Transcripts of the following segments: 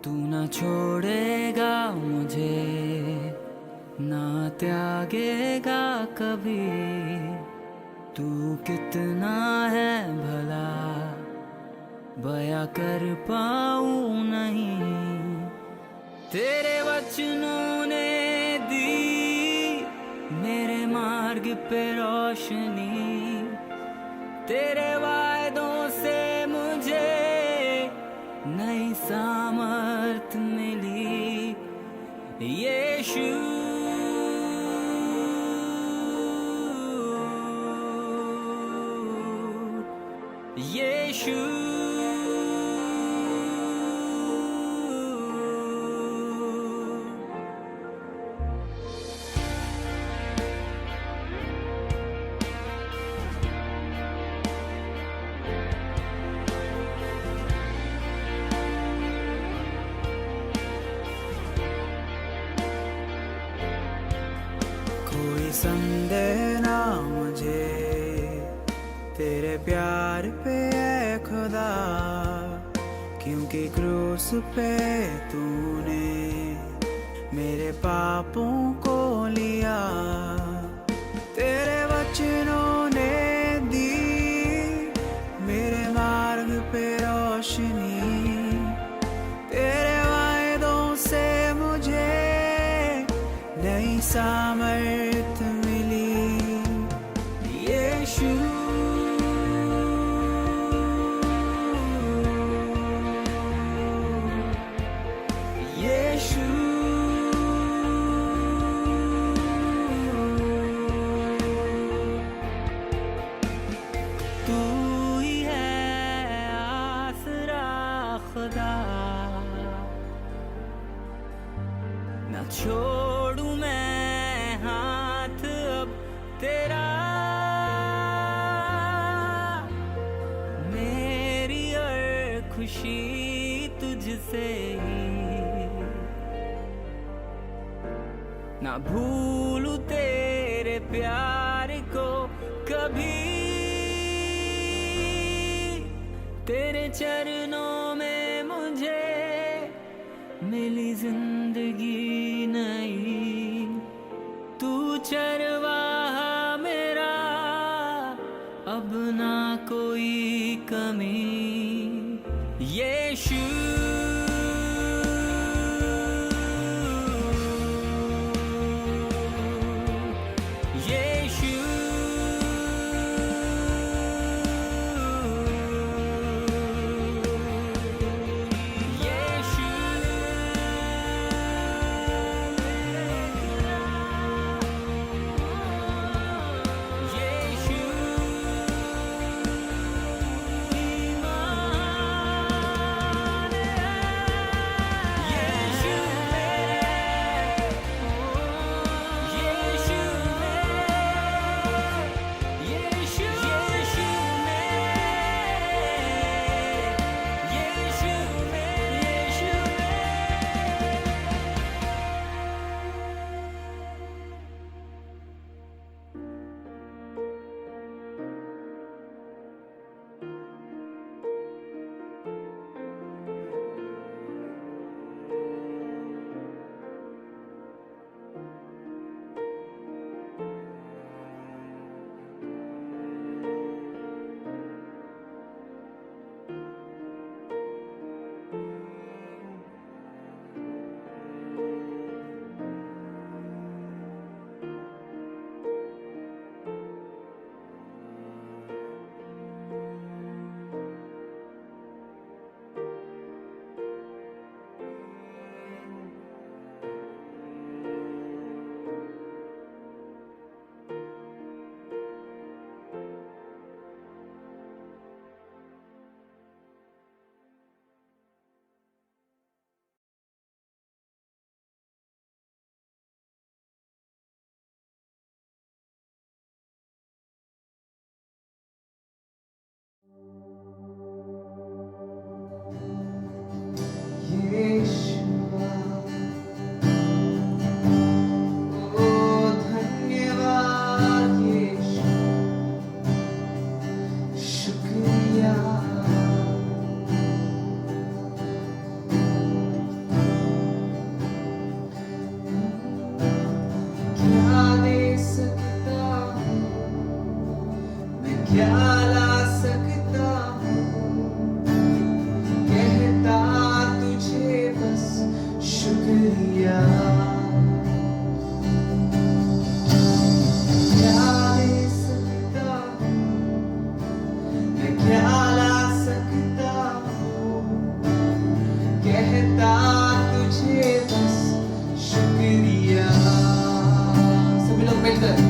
तू ना छोड़ेगा मुझे, ना त्यागेगा कभी। तू कितना है भला बयां कर पाऊं नहीं। तेरे वचनों ने दी मेरे मार्ग पे रोशनी। तेरे वायदों से मुझे नई सामर्थ मिली। यीशु यीशु कोई संदेह ना मुझे तेरे प्यार पे है खुदा, क्योंकि क्रूस पे तूने मेरे पापों को लिया। तेरे वचनों ने दी मेरे मार्ग पे रोशनी। तेरे वायदों से मुझे नई सामर्थ मिली। यीशु यीशु तू ही है आसरा खुदा। ना छोड़ू मैं हाथ अब तेरा। मेरी हर खुशी तुझसे ही। ना भूलू तेरे प्यार को कभी। तेरे चरणों में मुझे मिली जिंदगी नई। तू चरवाहा मेरा, अब ना कोई कमी। यीशु यीशु कहता तुझे बस शुक्रिया। सभी लोग मिलकर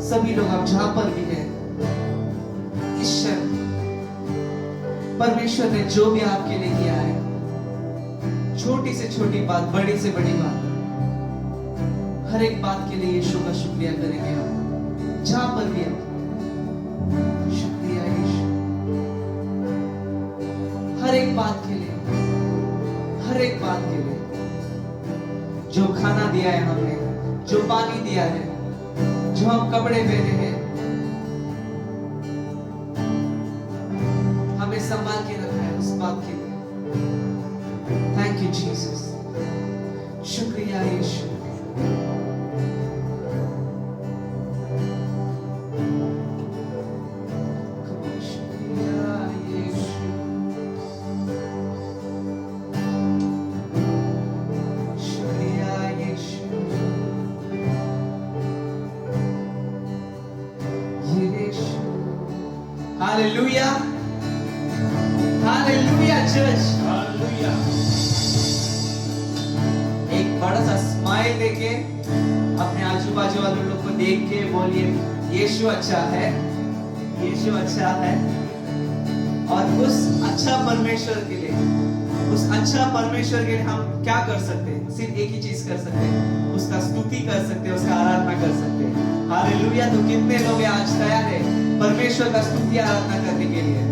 सभी लोग आप जहां पर भी हैं, इस क्षण परमेश्वर ने जो भी आपके लिए किया है, छोटी से छोटी बात, बड़ी से बड़ी बात, हर एक बात के लिए यीशु का शुक्रिया करेंगे हम, जहां पर भी आप। शुक्रिया यीशु, हर एक बात के लिए, हर एक बात के लिए, जो खाना दिया है हमने, जो पानी दिया है, जो हम कपड़े पहने हैं, हमें संभाल के रखा है, उस बात के लिए थैंक यू जीसस। शुक्रिया Yeshu. Hallelujah, hallelujah church. Hallelujah. एक बड़ा सा स्माइल देके अपने आजू बाजू वाले लोग को देख के बोलिए यीशु अच्छा है, यीशु अच्छा है। और उस अच्छा परमेश्वर के लिए, उस अच्छा परमेश्वर के लिए हम क्या कर सकते हैं? सिर्फ एक ही चीज कर सकते हैं, उसका स्तुति कर सकते हैं, उसका आराधना कर सकते हैं। हालेलुया। तो कितने लोग हैं आज तैयार है परमेश्वर का स्तुति आराधना करने के लिए?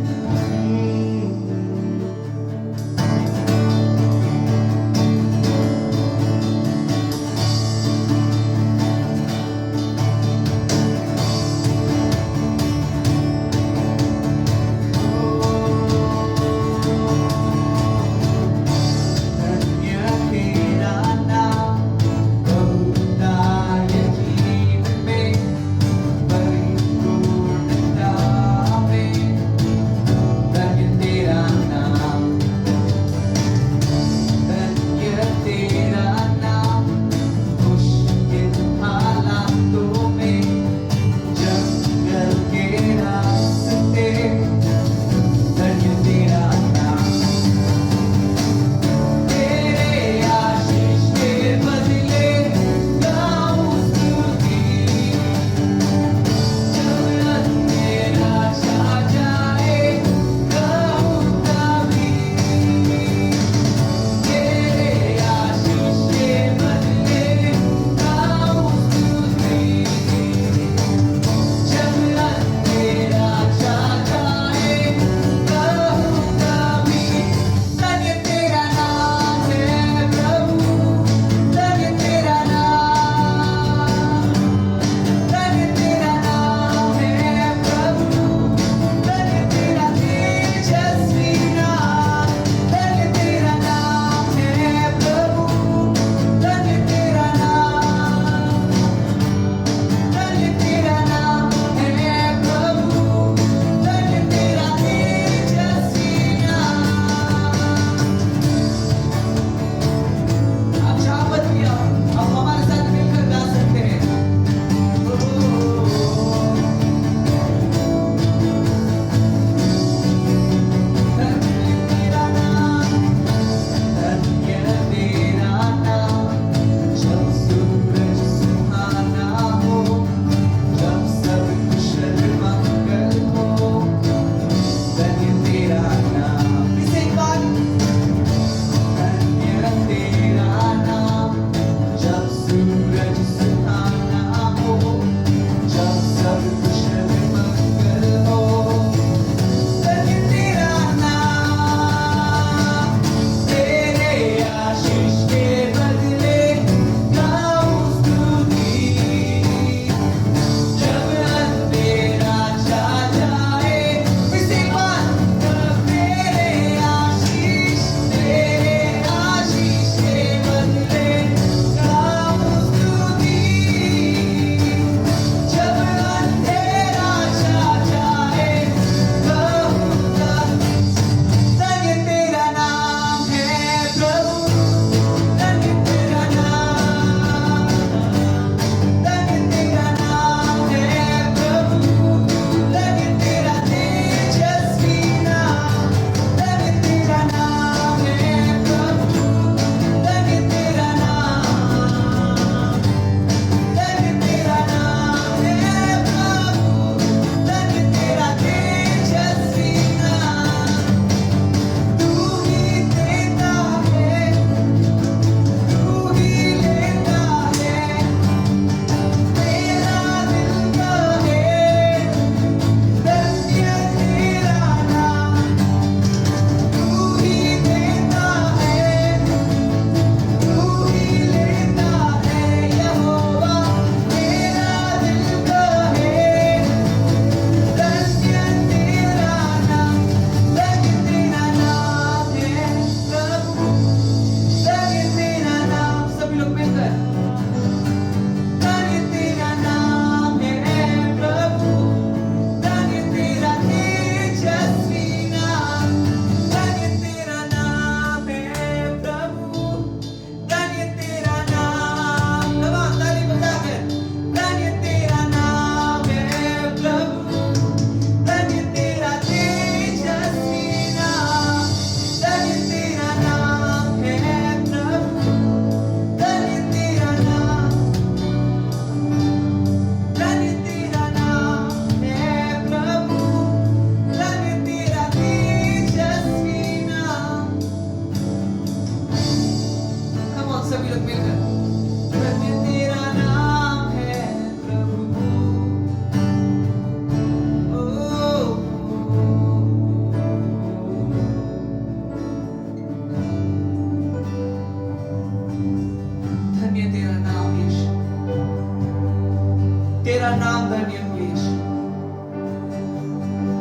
तेरा नाम धन्य हो यीशु,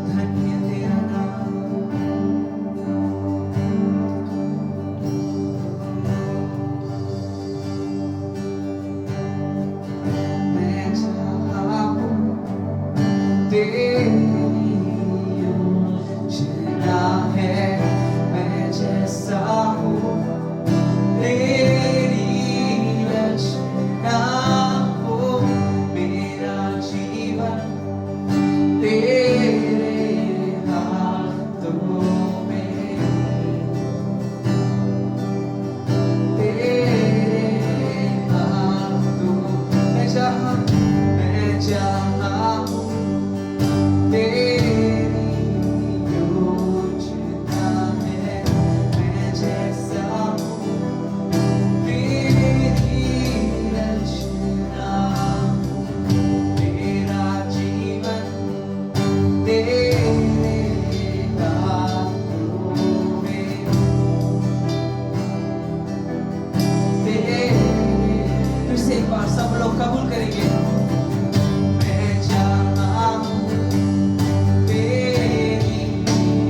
धन्य तेरा नाम। मैं जहाँ हूँ तेरी योजना है, मैं जैसा हूँ तेरी रचना हो, मेरा जीवन तेरे हाथों में, तेरे हाथों। मैं जहाँ हूँ तेरी योजना है, मैं जैसा हूँ तेरी रचना, मेरा जीवन तेरे हाथों में, तेरे। फिर से एक बार सब लोग कबूल करेंगे। मैं जहाँ हूँ तेरी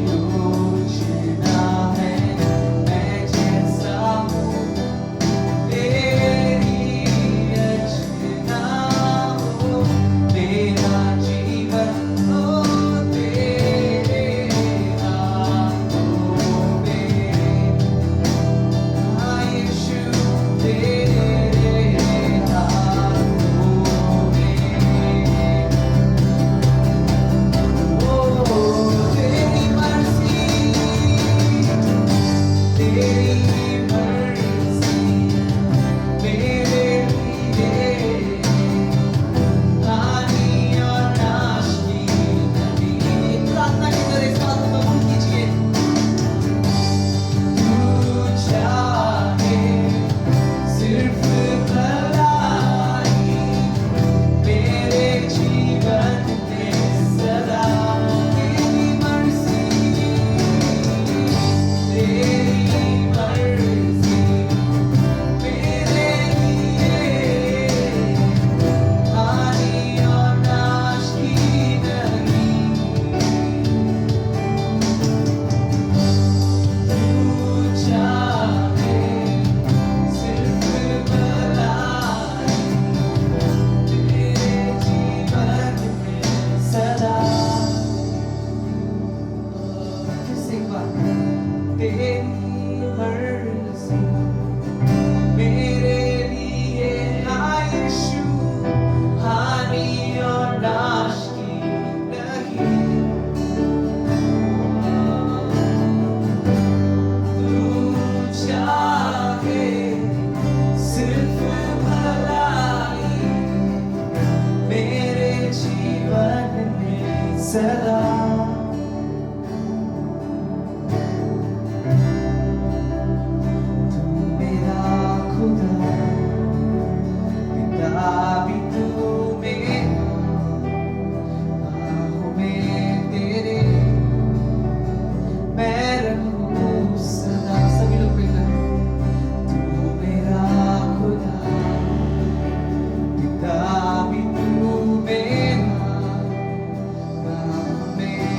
योजना है, मैं जैसा हूँ तेरी रचना हो, मेरा जीवन हो तेरे हाथों में। हाँ यीशु, तेरे हाथों में। ओ तेरी मर्जी, तेरी मर्जी मेरे लिए हानि और नाश की नहीं। प्रार्थना की तरह इस बात को कबूल कीजिए। तू चाहे सिर्फ भलाई मेरे जीवन में सदा, तेरी मर्जी, तेरी मर्जी मेरे लिए हानि और नाश की नहीं। तू चाहे सिर्फ भलाई मेरे जीवन में सदा। फिर से एक बार। तेरी मर्जी मेरे लिए, हाँ यीशु, हानि और नाश की नहीं। तू चाहे सिर्फ भलाई मेरे जीवन में सदा। तू मेरा खुदा, पिता भी तू मेरा, बाहों में तेरे मैं रहूं सदा। सभी लोग मिलकर तू मेरा खुदा, पिता भी तू मेरा, बाहों में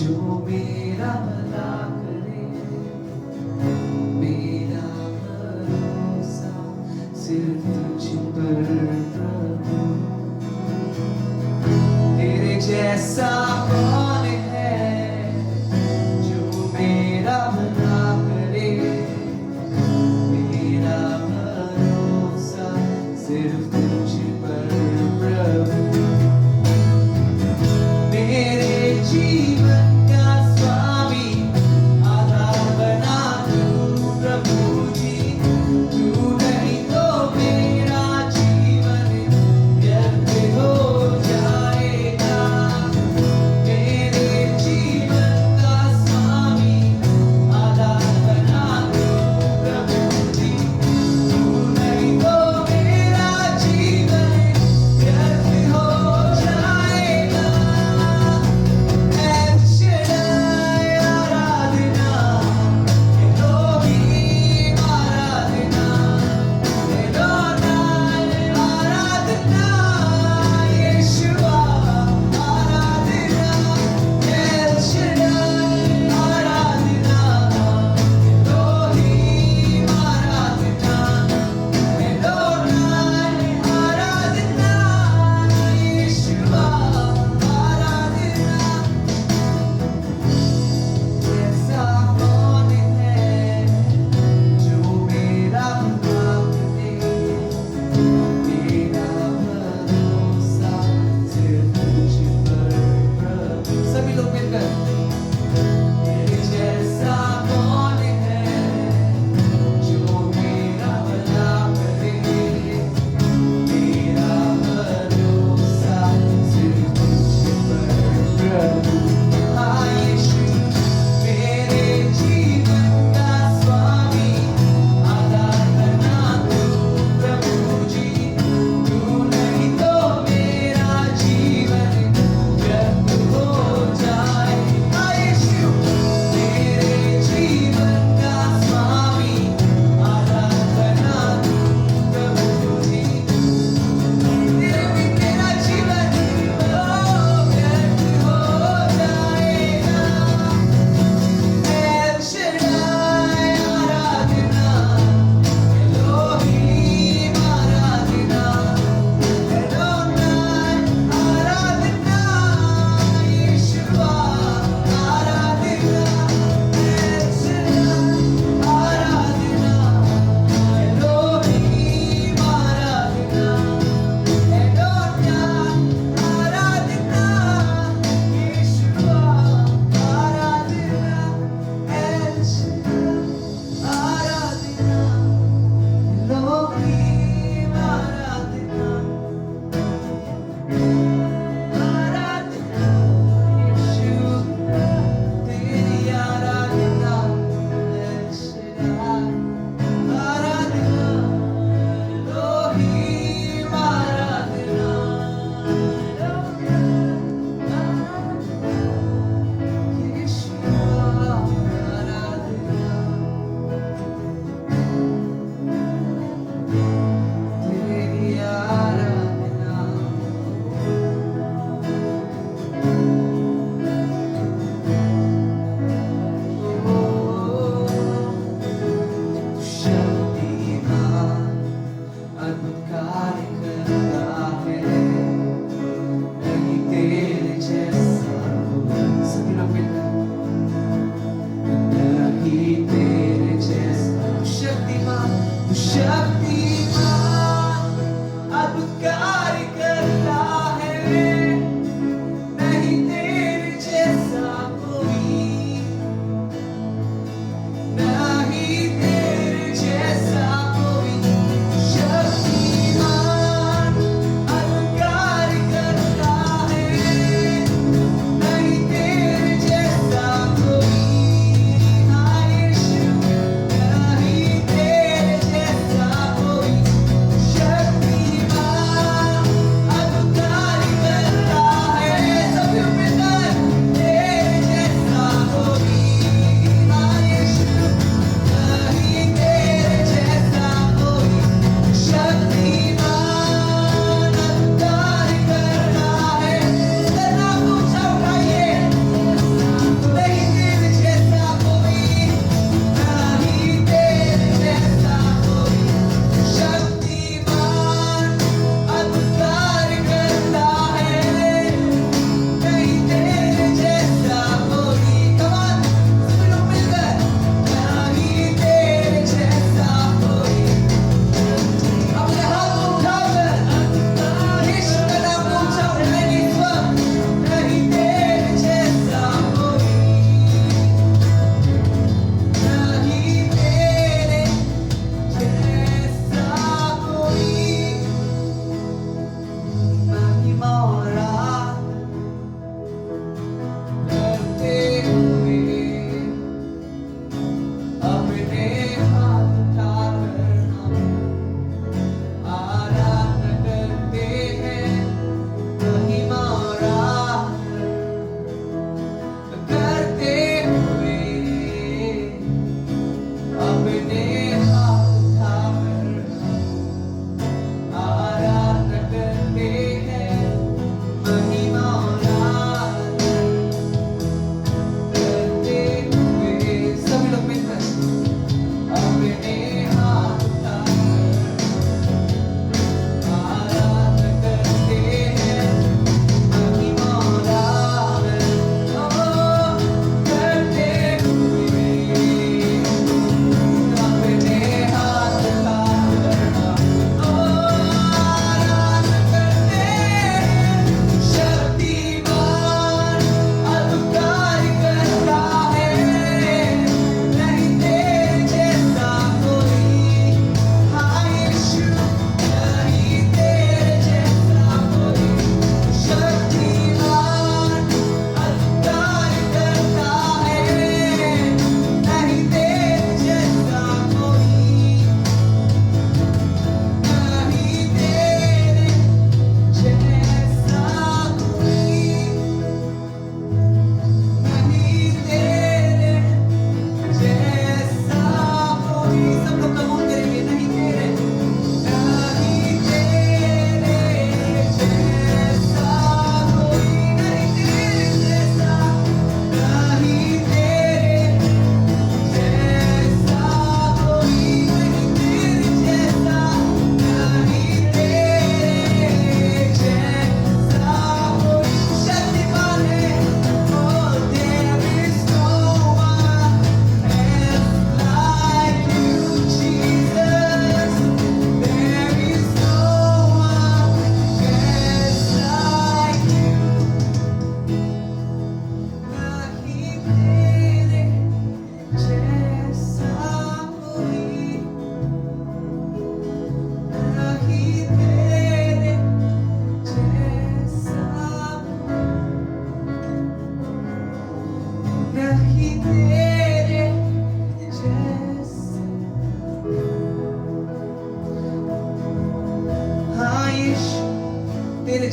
जो मेरा भला करे, मेरा भरोसा सिर्फ तुझ पर प्रभु। तेरे जैसा कौन है जो मेरा भला करे, मेरा भरोसा सिर्फ तुझ पर प्रभु। मेरे जीवन का स्वामी आधार बना तू प्रभु जी, तू नहीं तो मेरा जीवन व्यर्थ हो जाएगा। मेरे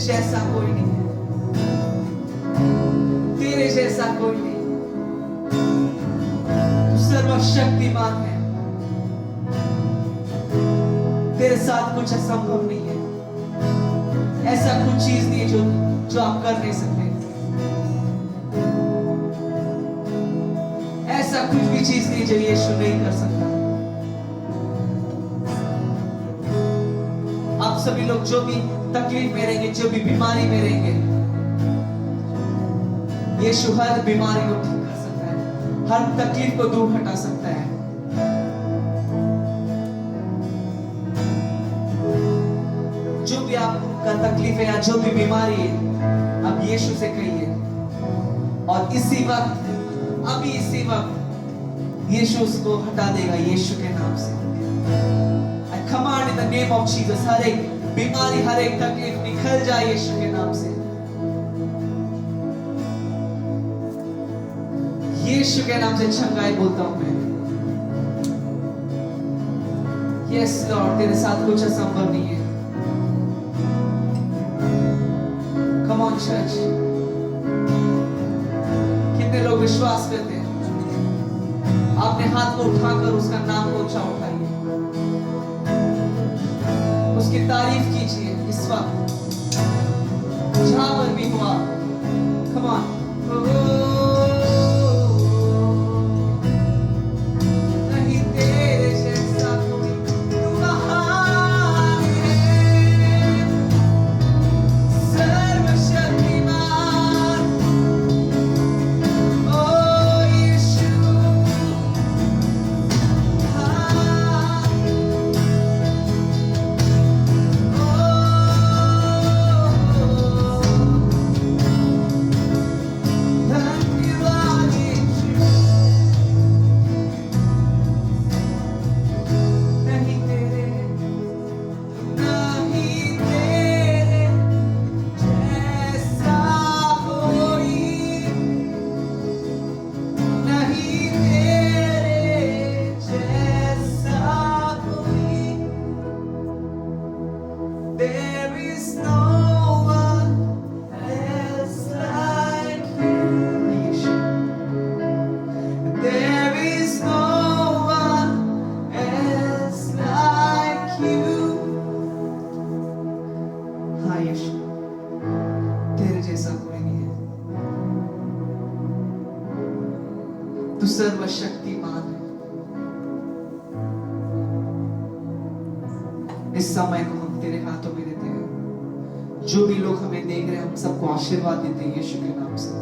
जैसा कोई नहीं है, तेरे जैसा कोई नहीं। तू सर्वशक्तिमान है, तेरे साथ कुछ असंभव नहीं है। ऐसा कुछ चीज नहीं है जो आप कर नहीं सकते। ऐसा कुछ भी चीज नहीं जो यीशु नहीं कर सकता। आप सभी लोग जो भी तकलीफ में रहेंगे, जो भी बीमारी में रहेंगे, यीशु हर बीमारी को ठीक कर सकता है, हर तकलीफ को दूर हटा सकता है। जो भी आपका तकलीफ है या जो भी बीमारी है, अब यीशु से कहिए, और इसी वक्त, अभी इसी वक्त यीशु उसको हटा देगा यीशु के नाम से। I command in the name of Jesus, हर एक बीमारी, हर एक तकलीफ निकल जाए यीशु के नाम से। यीशु के नाम से चंगाई बोलता हूं मैं। यस लॉर्ड, तेरे साथ कुछ असंभव नहीं है। कम ऑन चर्च, कितने लोग विश्वास करते हैं? अपने हाथ को उठाकर उसका नाम को ऊंचा उठाइए, उसकी तारीफ कीजिए इस वक्त जहां पर भी हुआ। Come on. नहीं तेरे जैसा कोई, तू महान है, सर्वशक्तिमान। ओ यीशु, there is no one else like you. There is no one else like you. हाँ यीशु, तेरे जैसा कोई नहीं है। तू सर्वशक्तिमान है। इस समय को हम तेरे हाथों में देते हैं। जो भी लोग हमें देख रहे हैं, हम सबको आशीर्वाद देते हैं यीशु के नाम से।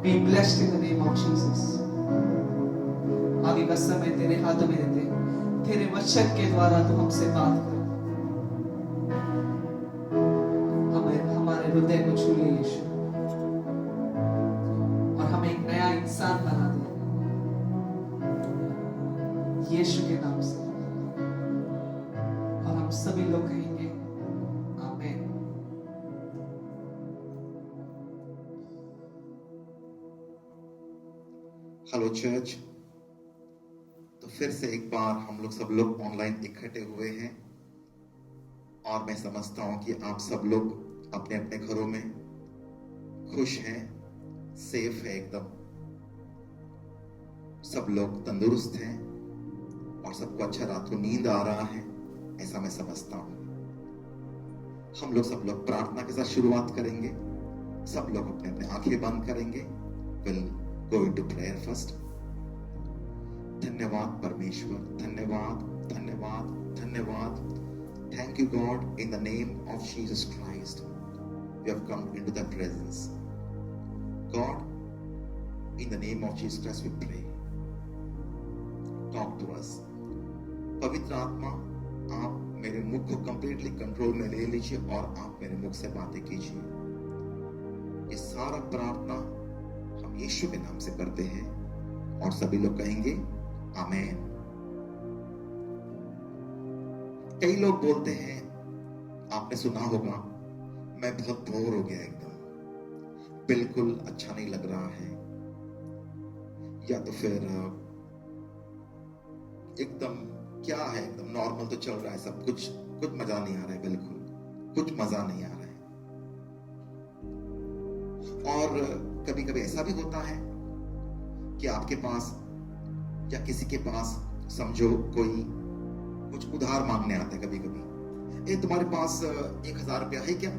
Be blessed in the name of Jesus। आगे का समय तेरे हाथों में देते हैं। तेरे वचन के द्वारा तू हमसे बात कर, हमारे हृदय को छू ले यीशु, और हमें एक नया इंसान बना दे यीशु के नाम से। और हम सभी लोग कहेंगे आमीन। Hello church. तो फिर से एक बार हम लोग सब लोग ऑनलाइन इकट्ठे हुए हैं, और मैं समझता हूं कि आप सब लोग अपने अपने घरों में खुश हैं, सेफ है एकदम, सब लोग तंदुरुस्त हैं, और सबको अच्छा रात को नींद आ रहा है, ऐसा मैं समझता हूं। हम लोग सब लोग प्रार्थना के साथ शुरुआत करेंगे। सब लोग अपने अपने आंखें बंद करेंगे। Will go into prayer first. धन्यवाद परमेश्वर, धन्यवाद धन्यवाद धन्यवाद। Thank you God, in the name of Jesus Christ we have come into thy presence. God, in the name of Jesus Christ we pray, talk to us। पवित्र आत्मा, आप मेरे मुख को कंप्लीटली कंट्रोल में ले लीजिए और आप मेरे मुख से बातें कीजिए। ये सारा प्रार्थना हम यीशु के नाम से करते हैं, और सभी लोग कहेंगे आमीन। कई लोग बोलते हैं, आपने सुना होगा, मैं बहुत बोर हो गया, एकदम बिल्कुल अच्छा नहीं लग रहा है, या तो फिर एकदम क्या है, एकदम नॉर्मल तो चल रहा है सब कुछ, कुछ मजा नहीं आ रहा है, बिल्कुल कुछ मजा नहीं आ रहा है। और कभी कभी ऐसा भी होता है कि आपके पास या किसी के पास समझो कोई कुछ उधार मांगने आता है। कभी कभी तुम्हारे पास 1,000 रुपया है क्या,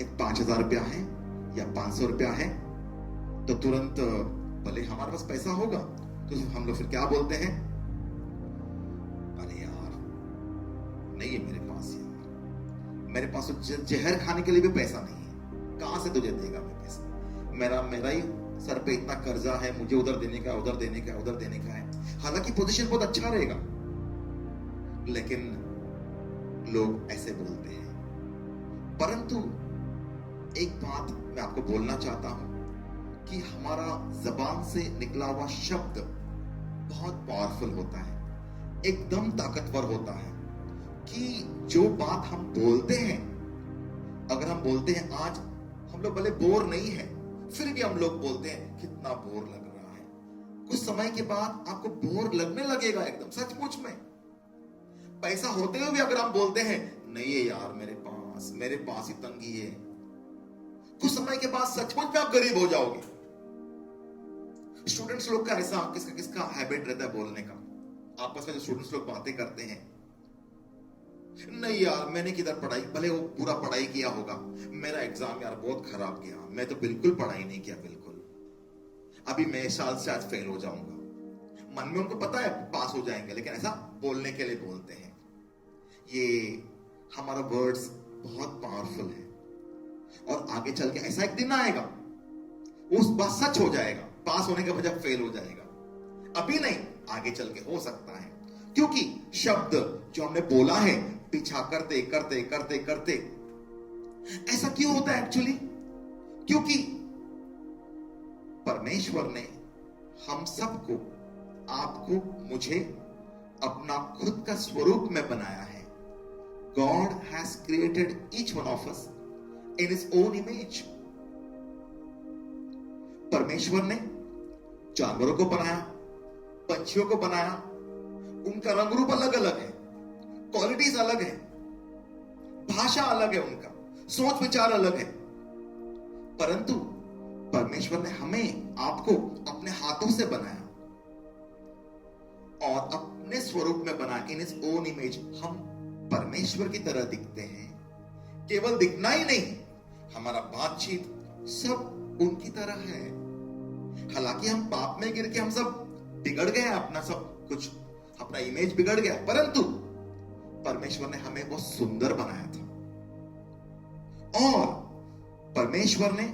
एक 5,000 रुपया है या 500 रुपया है, तो तुरंत भले हमारे पास पैसा होगा तो हम लोग फिर क्या बोलते हैं, अरे यार नहीं है मेरे पास, यार मेरे पास तो जहर खाने के लिए भी पैसा नहीं है, कहां से तुझे देगा मैं पैसा, मेरा ही सर पे इतना कर्जा है, मुझे उधर देने का उधर देने का उधर देने का है। हालांकि पोजीशन बहुत अच्छा रहेगा, लेकिन लोग ऐसे बोलते हैं। परंतु एक बात मैं आपको बोलना चाहता हूं कि हमारा जबान से निकला हुआ शब्द बहुत पावरफुल होता है, एकदम ताकतवर होता है। कि जो बात हम बोलते हैं, अगर हम बोलते हैं आज हम लोग भले बोर नहीं है, फिर भी हम लोग बोलते हैं कितना बोर लग रहा है, कुछ समय के बाद आपको बोर लगने लगेगा एकदम सचमुच में। पैसा होते हुए भी अगर हम बोलते हैं नहीं है यार मेरे पास ही तंगी है, कुछ समय के बाद सचमुच में आप गरीब हो जाओगे। स्टूडेंट्स लोग का ऐसा किसका हैबिट रहता है बोलने का, आपस में जो स्टूडेंट्स लोग बातें करते हैं, नहीं यार मैंने किधर पढ़ाई, भले वो पूरा पढ़ाई किया होगा, मेरा एग्जाम यार बहुत खराब गया, मैं तो बिल्कुल पढ़ाई नहीं किया, बिल्कुल अभी मैं साल से आज फेल हो जाऊंगा। मन में उनको पता है पास हो जाएंगे, लेकिन ऐसा बोलने के लिए बोलते हैं। ये हमारा वर्ड्स बहुत पावरफुल है, और आगे चल के ऐसा एक दिन आएगा उस बात सच हो जाएगा, पास होने के बजाय फेल हो जाएगा। अभी नहीं, आगे चल के हो सकता है, क्योंकि शब्द जो हमने बोला है पीछा करते करते करते करते ऐसा क्यों होता है एक्चुअली, क्योंकि परमेश्वर ने हम सबको, आपको, मुझे अपना खुद का स्वरूप में बनाया है। God has created each one of us in His own image. परमेश्वर ने जानवरों को बनाया, पंछियों को बनाया, उनका रंग रूप अलग अलग है, क्वालिटीज अलग है, भाषा अलग है, उनका सोच विचार अलग है। परंतु परमेश्वर ने हमें, आपको अपने हाथों से बनाया और अपने स्वरूप में बनाया। इन हिज ओन इमेज हम परमेश्वर की तरह दिखते हैं। केवल दिखना ही नहीं, हमारा बातचीत सब उनकी तरह है। हालांकि हम पाप में गिर के हम सब बिगड़ गए, अपना सब कुछ, अपना इमेज बिगड़ गया, परंतु परमेश्वर ने हमें बहुत सुंदर बनाया था। और परमेश्वर ने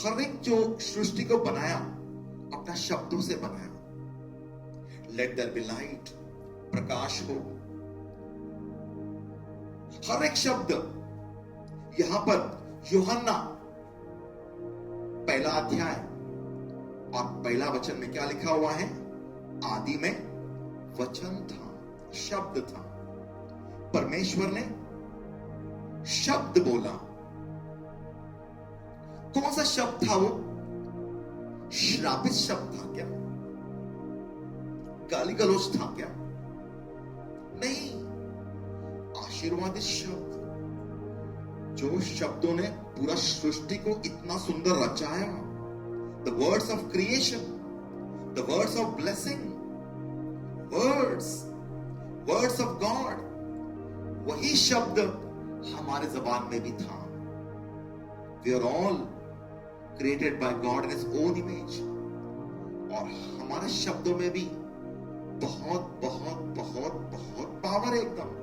हर एक जो सृष्टि को बनाया अपना शब्दों से बनाया। लेट देयर बी लाइट, प्रकाश हो। हर एक शब्द यहां पर यूहन्ना पहला अध्याय और पहला वचन में क्या लिखा हुआ है, आदि में वचन था, शब्द था। परमेश्वर ने शब्द बोला। कौन सा शब्द था वो? श्रापित शब्द था क्या? गाली गलौज था क्या? नहीं, आशीर्वादित शब्द, जो शब्दों ने पूरा सृष्टि को इतना सुंदर रचाया। The words of creation, the words of blessing, words of God, वही शब्द हमारे जबान में भी था। We are all created by God in his own image. और हमारे शब्दों में भी बहुत बहुत बहुत बहुत पावर है, एकदम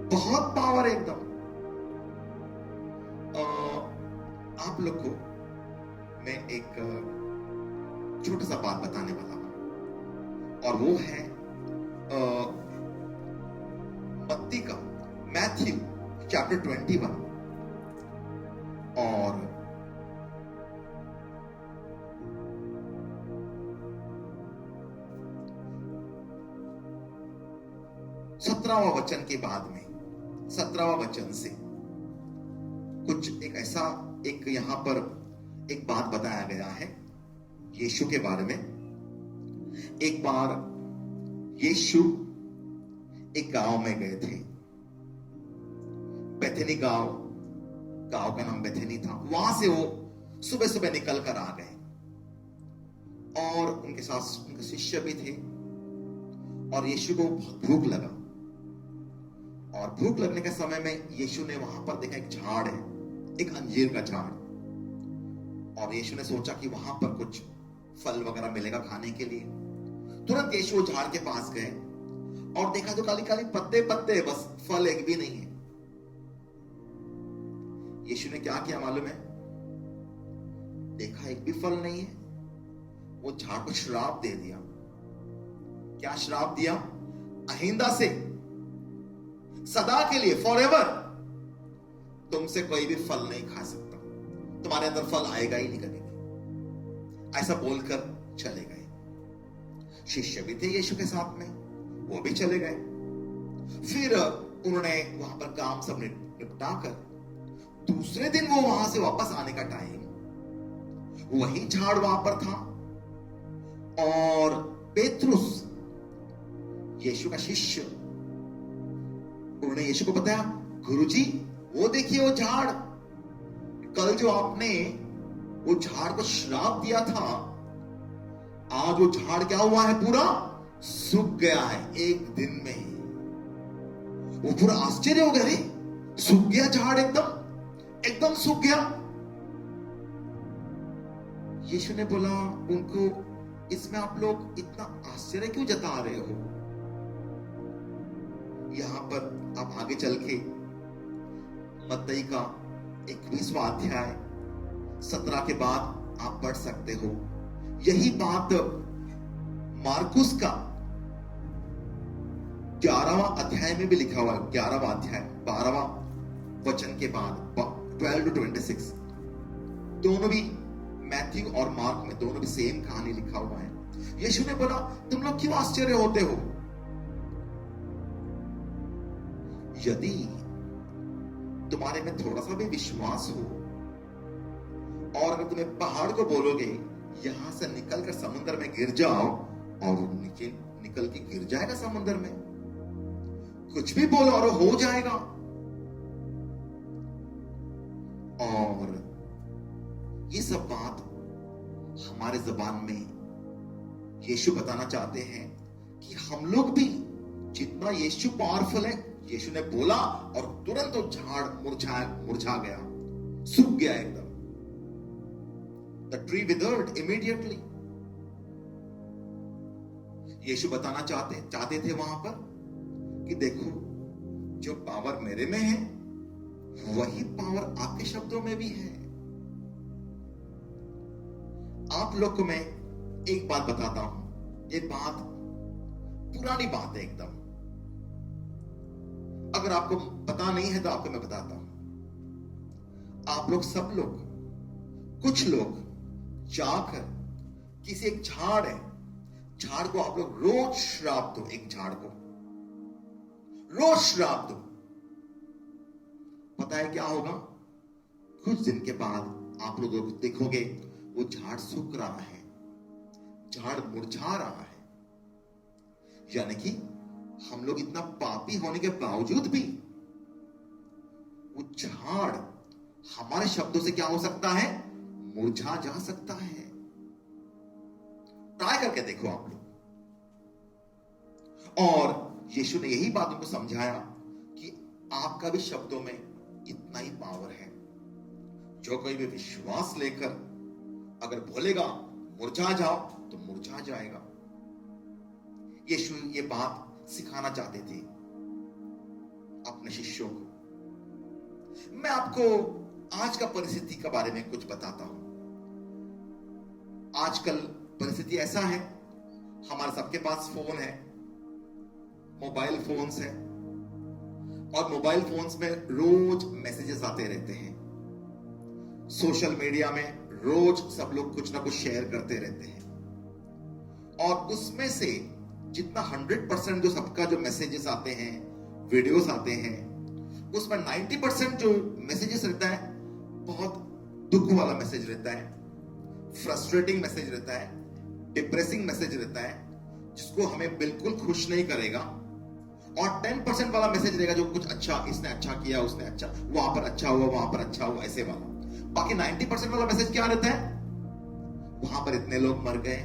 बहुत पावर है एकदम। आप लोग को मैं एक छोटा सा बात बताने वाला हूं, और वो है मत्ती का, मैथ्यू चैप्टर 21 और 17वां वचन के बाद में, 17वां वचन से कुछ एक ऐसा, एक यहां पर एक बात बताया गया है यीशु के बारे में। एक बार यीशु एक गांव में गए थे बेथनी गांव का नाम बेथनी था, वहां से वो सुबह सुबह निकल कर आ गए और उनके साथ उनके शिष्य भी थे। और यीशु को भूख लगा और भूख लगने के समय में यीशु ने वहां पर देखा एक झाड़ है, एक अंजीर का झाड़। और यीशु ने सोचा कि वहां पर कुछ फल वगैरह मिलेगा खाने के लिए। तुरंत यीशु वो झाड़ के पास गए और देखा तो काली काली पत्ते पत्ते, बस फल एक भी नहीं है। यीशु ने क्या किया मालूम है? देखा एक भी फल नहीं है, वो झाड़ को श्राप दे दिया। क्या श्राप दिया? आइंदा से, सदा के लिए, फॉरएवर तुमसे कोई भी फल नहीं खा सकता, तुम्हारे अंदर फल आएगा ही नहीं कभी भी। ऐसा बोलकर चले गए। शिष्य भी थे यीशु के साथ में, वो भी चले गए। फिर उन्होंने वहां पर काम सब निपटा कर दूसरे दिन वो वहां से वापस आने का टाइम, वही झाड़ वहां पर था और पेत्रुस यीशु का शिष्य, उन्होंने यीशु को बताया, गुरुजी वो देखिए वो झाड़, कल जो आपने वो झाड़ को श्राप दिया था, आज वो झाड़ क्या हुआ है? पूरा सूख गया है एक दिन में। वो पूरा आश्चर्य हो गया, रे सूख गया झाड़, एकदम सूख गया। यीशु ने बोला उनको, इसमें आप लोग इतना आश्चर्य क्यों जता रहे हो? यहां पर आप आगे चल के मत्ती का 21वां अध्याय 17 के बाद आप पढ़ सकते हो। यही बात मार्कुस का 11वां अध्याय में भी लिखा हुआ है। 11वां अध्याय 12वां वचन के बाद 12 to 26, दोनों भी मैथ्यू और मार्क में दोनों भी सेम कहानी लिखा हुआ है। यीशु ने बोला, तुम लोग क्यों आश्चर्य होते हो? यदि तुम्हारे में थोड़ा सा भी विश्वास हो और अगर तुम्हें पहाड़ को बोलोगे यहां से निकलकर समुद्र में गिर जाओ, और निकल के गिर जाएगा समुद्र में। कुछ भी बोलो और हो जाएगा। और ये सब बात हमारे जबान में यीशु बताना चाहते हैं कि हम लोग भी जितना यीशु पावरफुल है, यीशु ने बोला और तुरंत वो झाड़ मुरझा गया, सूख गया एकदम। The tree withered immediately. यीशु बताना चाहते थे वहां पर कि देखो, जो पावर मेरे में है वही पावर आपके शब्दों में भी है। आप लोग को मैं एक बात बताता हूं, ये बात पुरानी बात है एकदम। अगर आपको पता नहीं है तो आपको मैं बताता हूं। आप लोग सब लोग, कुछ लोग जाकर किसी एक झाड़ है, झाड़ को आप लोग रोज श्राप दो, एक झाड़ को रोज श्राप दो। पता है क्या होगा? कुछ दिन के बाद आप लोग देखोगे वो झाड़ सूख रहा है, झाड़ मुरझा रहा है। यानी कि हम लोग इतना पापी होने के बावजूद भी वो झाड़ हमारे शब्दों से क्या हो सकता है? मुरझा जा सकता है। ट्राई करके देखो आप लोग। और यीशु ने यही बात उनको समझाया कि आपका भी शब्दों में इतना ही पावर है। जो कोई भी विश्वास लेकर अगर बोलेगा मुरझा जाओ तो मुरझा जाएगा। यीशु ये बात सिखाना चाहते थे अपने शिष्यों को। मैं आपको आज का परिस्थिति के बारे में कुछ बताता हूं। आजकल परिस्थिति ऐसा है, हमारे सबके पास फोन है, मोबाइल फोन्स है, और मोबाइल फोन्स में रोज मैसेजेस आते रहते हैं। सोशल मीडिया में रोज सब लोग कुछ ना कुछ शेयर करते रहते हैं, और उसमें से जितना 100% जो सबका जो मैसेजेस आते हैं, वीडियोस आते हैं, उसमें 90% जो मैसेजेस रहता है बहुत दुख वाला मैसेज रहता है, फ्रस्ट्रेटिंग मैसेज रहता है, डिप्रेसिंग मैसेज रहता है, जिसको हमें बिल्कुल खुश नहीं करेगा। और 10% वाला मैसेज रहेगा जो कुछ अच्छा, इसने अच्छा किया, उसने अच्छा, वहां पर अच्छा हुआ, वहां पर अच्छा हुआ, ऐसे वाला। बाकी 90% वाला मैसेज क्या रहता है? वहां पर इतने लोग मर गए,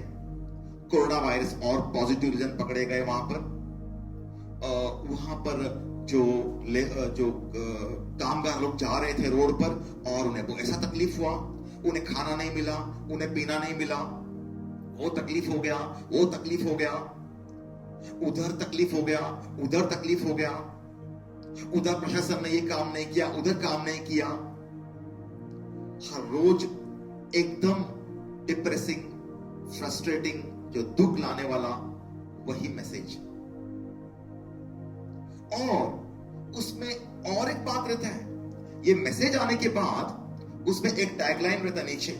कोरोना वायरस और पॉजिटिव रीजन पकड़े गए वहां पर जो कामगार लोग जा रहे थे रोड पर और उन्हें वो ऐसा तकलीफ हुआ, उन्हें खाना नहीं मिला, उन्हें पीना नहीं मिला, वो तकलीफ हो गया, वो तकलीफ हो गया, उधर तकलीफ हो गया, उधर तकलीफ हो गया, उधर प्रशासन ने ये काम नहीं किया, उधर काम नहीं किया। हर रोज एकदम डिप्रेसिंग, फ्रस्ट्रेटिंग, जो दुख लाने वाला वही मैसेज। और उसमें और एक बात रहता है, ये मैसेज आने के बाद उसमें एक टैगलाइन रहता है नीचे,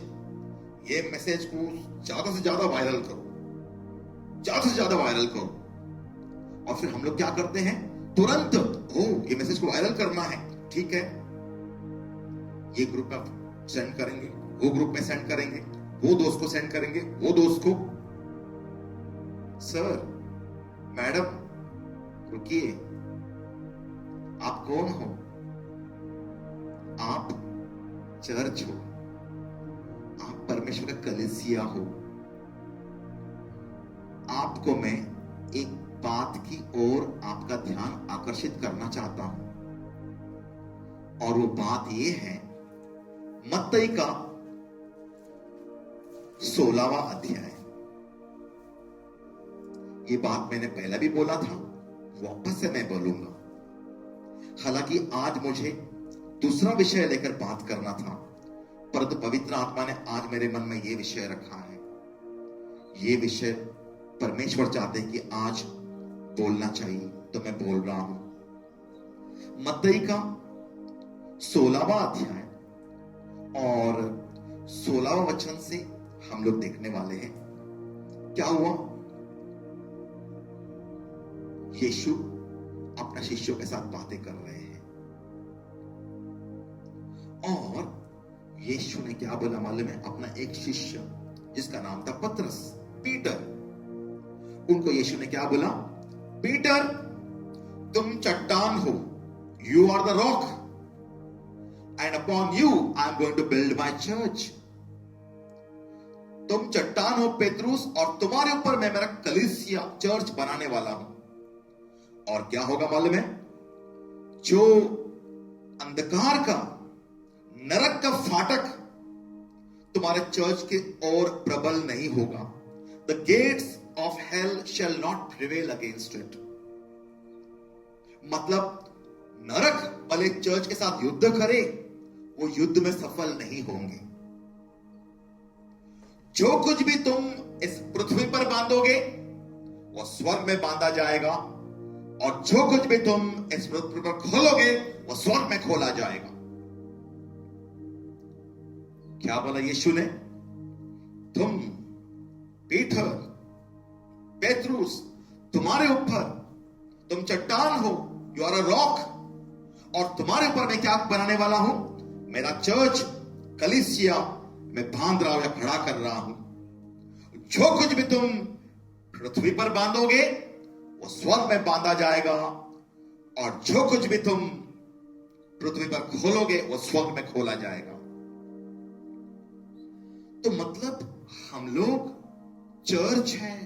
ये मैसेज को ज्यादा से ज्यादा वायरल करो, ज्यादा से ज्यादा वायरल करो। और फिर हम लोग क्या करते हैं, तुरंत ये मैसेज को वायरल करना है, ठीक है, ये ग्रुप में सेंड करेंगे, वो ग्रुप में सेंड करेंगे, वो दोस्त को सेंड करेंगे, वो दोस्त को। सर, मैडम, रुकिए, आप कौन हो? आप चर्च हो, आप परमेश्वर का कलीसिया हो। आपको मैं एक बात की ओर आपका ध्यान आकर्षित करना चाहता हूं, और वो बात ये है, मत्ती का 16वां अध्याय। ये बात मैंने पहले भी बोला था, वापस से मैं बोलूंगा। हालांकि आज मुझे दूसरा विषय लेकर बात करना था, परंतु पवित्र आत्मा ने आज मेरे मन में यह विषय रखा है। यह विषय परमेश्वर चाहते हैं कि आज बोलना चाहिए, तो मैं बोल रहा हूं। मत्ती का 16वां अध्याय और 16वां वचन से हम लोग देखने वाले हैं। क्या हुआ? यीशु अपने शिष्यों के साथ बातें कर रहे हैं, और यीशु ने क्या बोला मालूम है? अपना एक शिष्य जिसका नाम था पतरस, पीटर, उनको यीशु ने क्या बोला? पीटर, तुम चट्टान हो, you are the rock, and upon you I am going to build my church. तुम चट्टान हो पेत्रुस, और तुम्हारे ऊपर मैं मेरा कलीसिया, चर्च बनाने वाला हूं। और क्या होगा मालूम है? जो अंधकार का, नरक का फाटक तुम्हारे चर्च के और प्रबल नहीं होगा। The gates of hell shall not prevail against it. मतलब नरक भले चर्च के साथ युद्ध करे, वो युद्ध में सफल नहीं होंगे। जो कुछ भी तुम इस पृथ्वी पर बांधोगे वो स्वर्ग में बांधा जाएगा, और जो कुछ भी तुम इस पृथ्वी पर खोलोगे वो स्वर्ग में खोला जाएगा। क्या बोला यीशु ने? तुम पीटर, पेत्रुस, तुम्हारे ऊपर, तुम चट्टान हो, यू आर अ रॉक, और तुम्हारे ऊपर मैं क्या बनाने वाला हूं? मेरा चर्च, कलीसिया मैं बांध रहा हूं या खड़ा कर रहा हूं। जो कुछ भी तुम पृथ्वी पर बांधोगे वो स्वर्ग में बांधा जाएगा, और जो कुछ भी तुम पृथ्वी पर खोलोगे वो स्वर्ग में खोला जाएगा। तो मतलब हम लोग चर्च हैं,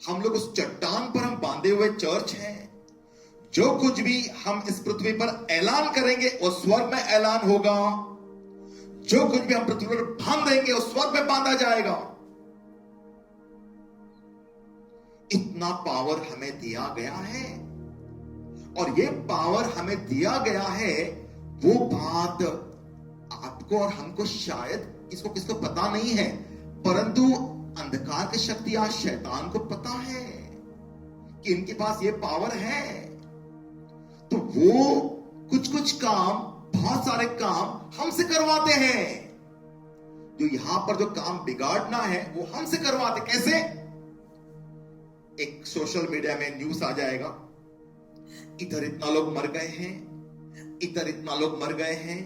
हम लोग उस चट्टान पर हम बांधे हुए चर्च हैं। जो कुछ भी हम इस पृथ्वी पर ऐलान करेंगे वो स्वर्ग में ऐलान होगा, जो कुछ भी हम पृथ्वी पर बांध देंगे वो स्वर्ग में बांधा जाएगा। इतना पावर हमें दिया गया है, और ये पावर हमें दिया गया है, वो बात आपको और हमको शायद इसको किसको पता नहीं है, परंतु अंधकार की शक्ति आज शैतान को पता है कि इनके पास ये पावर है। तो वो कुछ काम, बहुत सारे काम हमसे करवाते हैं। जो यहां पर जो काम बिगाड़ना है वो हमसे करवाते। कैसे? एक सोशल मीडिया में न्यूज आ जाएगा, इधर इतना लोग मर गए हैं, इधर इतना लोग मर गए हैं,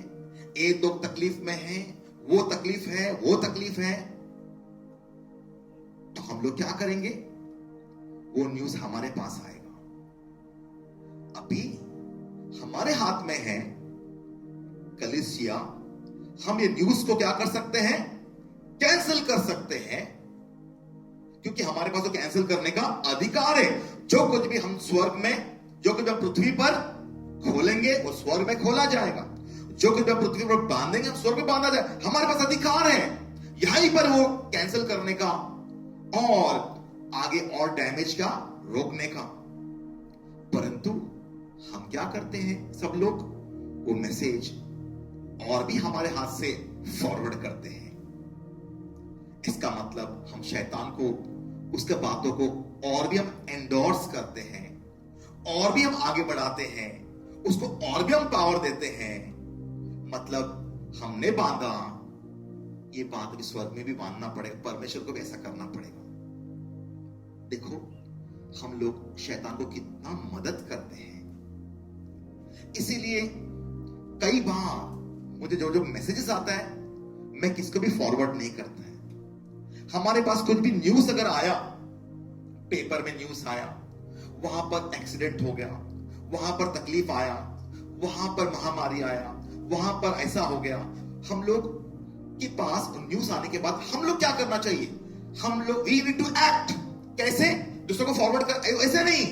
एक लोग तकलीफ में हैं, वो तकलीफ है, वो तकलीफ है। तो हम लोग क्या करेंगे? वो न्यूज हमारे पास आएगा, अभी हमारे हाथ में है कलीसिया, हम ये न्यूज को क्या कर सकते हैं? कैंसिल कर सकते हैं, क्योंकि हमारे पास तो कैंसिल करने का अधिकार है। जो कुछ भी हम स्वर्ग में, जो कुछ हम पृथ्वी पर खोलेंगे वो स्वर्ग में खोला जाएगा, जो कुछ हम पृथ्वी पर बांधेंगे हम स्वर्ग में बांधा जाएगा। हमारे पास अधिकार है यहीं पर वो कैंसिल करने का और आगे और डैमेज का रोकने का। परंतु हम क्या करते हैं? सब लोग वो मैसेज और भी हमारे हाथ से फॉरवर्ड करते हैं। इसका मतलब हम शैतान को, उसके बातों को और भी हम एंडोर्स करते हैं, और भी हम आगे बढ़ाते हैं, उसको और भी हम पावर देते हैं। मतलब हमने बांधा, ये बात भी स्वर्ग में भी बांधना पड़ेगा, परमेश्वर को भी ऐसा करना पड़ेगा। देखो हम लोग शैतान को कितना मदद करते हैं। इसीलिए कई बार मुझे जो जो मैसेजेस आता है मैं किसको भी फॉरवर्ड नहीं करता है। हमारे पास कुछ भी न्यूज अगर आया, पेपर में न्यूज आया, वहां पर एक्सीडेंट हो गया, वहां पर तकलीफ आया, वहां पर महामारी आया, वहां पर ऐसा हो गया, हम लोग के पास न्यूज आने के बाद हम लोग क्या करना चाहिए? हम लोग वी नीड टू एक्ट। कैसे? दूसरों को फॉरवर्ड कर, ऐसे नहीं।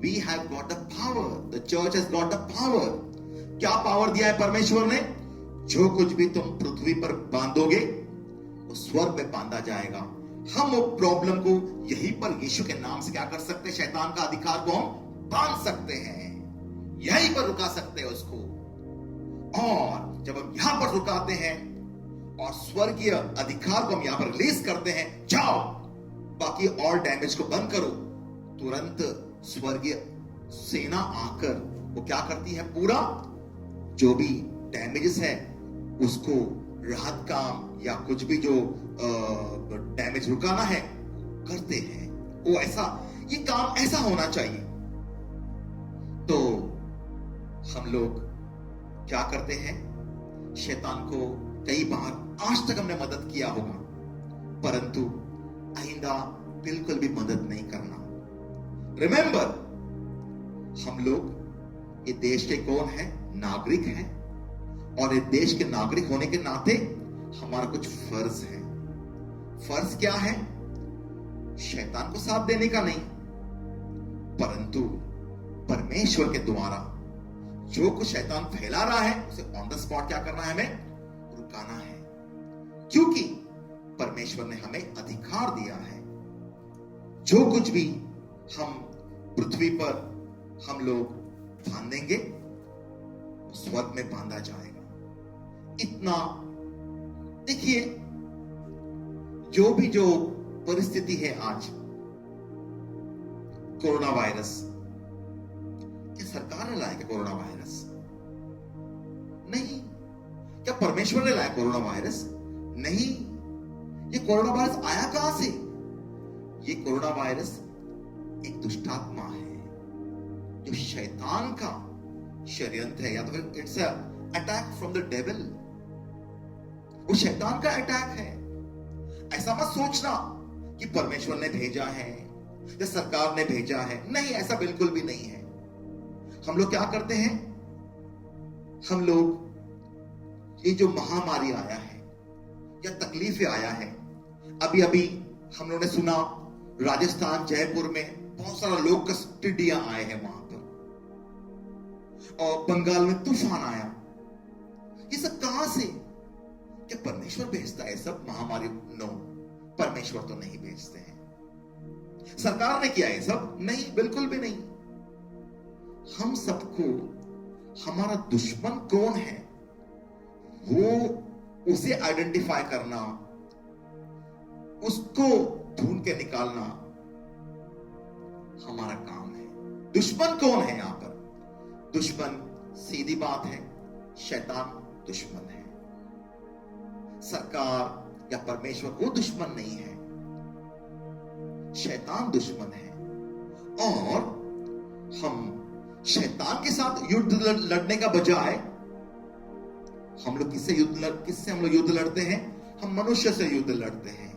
We have got the power, the church has got the power. क्या पावर दिया है परमेश्वर ने? जो कुछ भी तुम पृथ्वी पर बांधोगे वो स्वर्ग में बांधा जाएगा। हम वो प्रॉब्लम को यहीं पर यीशु के नाम से क्या कर सकते हैं? शैतान का अधिकार को हम बांध सकते हैं, यहीं पर रुका सकते हैं उसको। और जब हम यहां पर रुकाते हैं और स्वर्गीय अधिकार को हम यहां पर रिलीज करते हैं, जाओ बाकी और डैमेज को बंद करो, तुरंत स्वर्गीय सेना आकर वो क्या करती है? पूरा जो भी डैमेजेस है उसको राहत काम या कुछ भी जो डैमेज रुकाना है करते हैं। वो ऐसा, ये काम ऐसा होना चाहिए। तो हम लोग क्या करते हैं? शैतान को कई बार आज तक हमने मदद किया होगा, परंतु आइंदा बिल्कुल भी मदद नहीं करना। रिमेंबर, हम लोग ये देश के कौन है? नागरिक हैं, और ये देश के नागरिक होने के नाते हमारा कुछ फर्ज है। फर्ज क्या है? शैतान को साथ देने का नहीं, परंतु परमेश्वर के द्वारा जो कुछ शैतान फैला रहा है उसे ऑन द स्पॉट क्या करना है? हमें रुकाना है, क्योंकि परमेश्वर ने हमें अधिकार दिया है। जो कुछ भी हम पृथ्वी पर हम लोग बांधेंगे स्वर्ग में बांधा जाएगा। इतना देखिए, जो परिस्थिति है आज, कोरोना वायरस, क्या सरकार ने लाया क्या कोरोना वायरस? नहीं। क्या परमेश्वर ने लाया कोरोना वायरस? नहीं। ये कोरोना वायरस आया कहां से? ये कोरोना वायरस एक दुष्टात्मा है, जो शैतान का षड्यंत्र है, या तो फिर it's attack from the devil. वो शैतान का अटैक है। ऐसा मत सोचना कि परमेश्वर ने भेजा है या सरकार ने भेजा है। नहीं, ऐसा बिल्कुल भी नहीं है। हम लोग क्या करते हैं? हम लोग ये जो महामारी आया है या तकलीफें आया है, अभी अभी हम लोगों ने सुना राजस्थान जयपुर में बहुत सारा लोग टिड्डियां आए हैं वहां पर, और बंगाल में तूफान आया। ये सब कहां से? क्या परमेश्वर भेजता है सब महामारी? नो, परमेश्वर तो नहीं भेजते हैं। सरकार ने किया है सब? नहीं, बिल्कुल भी नहीं। हम सबको, हमारा दुश्मन कौन है वो उसे आइडेंटिफाई करना, उसको ढूंढ के निकालना हमारा काम है। दुश्मन कौन है यहां पर? दुश्मन सीधी बात है, शैतान दुश्मन है। सरकार या परमेश्वर वो दुश्मन नहीं है, शैतान दुश्मन है। और हम शैतान के साथ युद्ध लड़ने का बजाय हम लोग किससे हम लोग युद्ध लड़ते हैं? हम मनुष्य से युद्ध लड़ते हैं।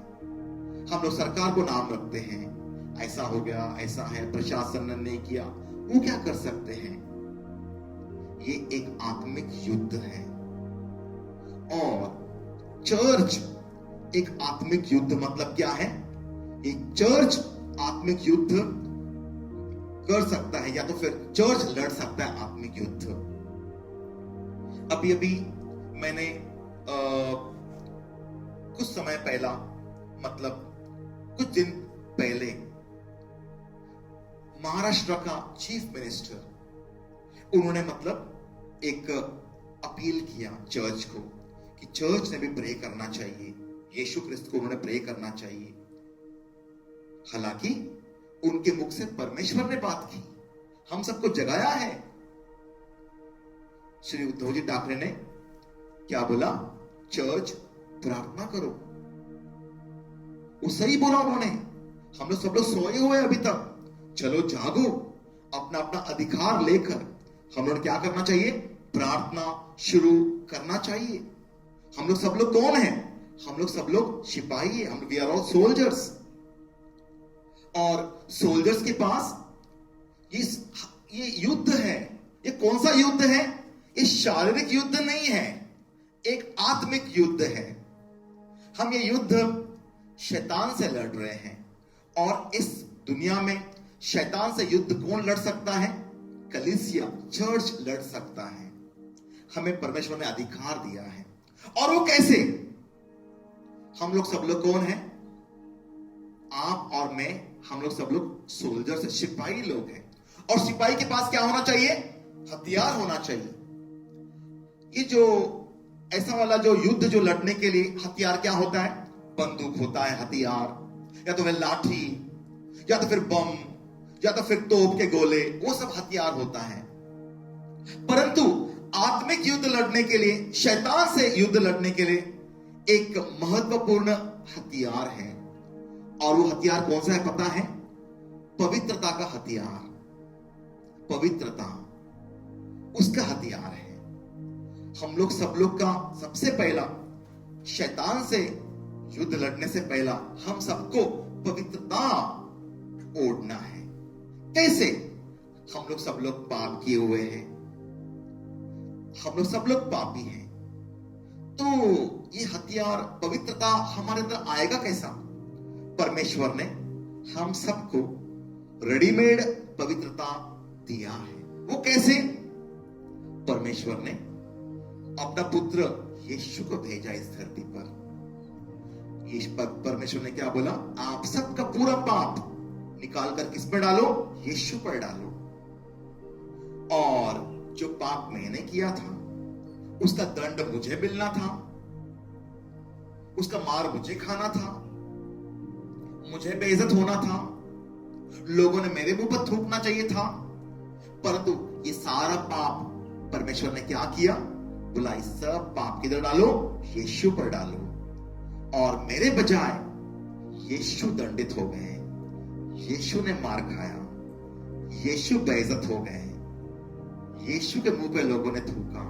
हम लोग सरकार को नाम रखते हैं, ऐसा हो गया, ऐसा है, प्रशासन ने नहीं किया, वो क्या कर सकते हैं? ये एक आत्मिक युद्ध है। और चर्च एक आत्मिक युद्ध मतलब क्या है? एक चर्च आत्मिक युद्ध कर सकता है, या तो फिर चर्च लड़ सकता है आत्मिक युद्ध। अभी अभी मैंने कुछ समय पहला, मतलब कुछ दिन पहले, महाराष्ट्र का चीफ मिनिस्टर, उन्होंने मतलब एक अपील किया चर्च को कि चर्च ने भी प्रे करना चाहिए, यीशु क्रिस्त को उन्होंने प्रे करना चाहिए। हालांकि उनके मुख से परमेश्वर ने बात की, हम सबको जगाया है। श्री उद्धव जी ठाकरे ने क्या बोला? चर्च प्रार्थना करो। वो सही बोला उन्होंने। हम लोग सब लोग सोए हुए अभी तक, चलो जागो, अपना अपना अधिकार लेकर हम लोग क्या करना चाहिए? प्रार्थना शुरू करना चाहिए। हम लोग सब लोग कौन हैं? हम लोग सब लोग सिपाही हैं, हम वी आर ऑल सोल्जर्स। और सोल्जर्स के पास ये युद्ध है। ये कौन सा युद्ध है? ये शारीरिक युद्ध नहीं है, एक आत्मिक युद्ध है। हम ये युद्ध शैतान से लड़ रहे हैं। और इस दुनिया में शैतान से युद्ध कौन लड़ सकता है? कलीसिया, चर्च लड़ सकता है। हमें परमेश्वर ने अधिकार दिया है। और वो कैसे? हम लोग सब लोग कौन हैं? आप और मैं, हम लोग सब लोग सोल्जर से, सिपाही लोग हैं। और सिपाही के पास क्या होना चाहिए? हथियार होना चाहिए। ये जो ऐसा वाला जो युद्ध जो लड़ने के लिए हथियार क्या होता है? बंदूक होता है हथियार, या तो फिर लाठी, या तो फिर बम, या तो फिर तोप के गोले, वो सब हथियार होता है। परंतु आत्मिक युद्ध लड़ने के लिए, शैतान से युद्ध लड़ने के लिए एक महत्वपूर्ण हथियार है। और वो हथियार कौन सा है पता है? पवित्रता का हथियार। पवित्रता उसका हथियार है। हम लोग सब लोग का सबसे पहला, शैतान से युद्ध लड़ने से पहला, हम सबको पवित्रता ओढ़ना है। कैसे? हम लोग सब लोग पाप किए हुए हैं, हम लोग सब लोग पापी हैं। तो ये हथियार पवित्रता हमारे अंदर आएगा कैसा? परमेश्वर ने हम सबको रेडीमेड पवित्रता दिया है। वो कैसे? परमेश्वर ने अपना पुत्र यीशु को भेजा इस धरती पर। परमेश्वर ने क्या बोला? आप सबका पूरा पाप निकाल कर किस पर डालो? यीशु पर डालो। और जो पाप मैंने किया था उसका दंड मुझे मिलना था, उसका मार मुझे खाना था, मुझे बेइज्जत होना था, लोगों ने मेरे मुंह पर थूकना चाहिए था। परंतु ये सारा पाप परमेश्वर ने क्या किया? बोला इस सब पाप किधर डालो? यीशु पर डालो। और मेरे बजाय यीशु दंडित हो गए, यीशु ने मार खाया, यीशु बेइज्जत हो गए, यीशु के मुंह पे लोगों ने थूका।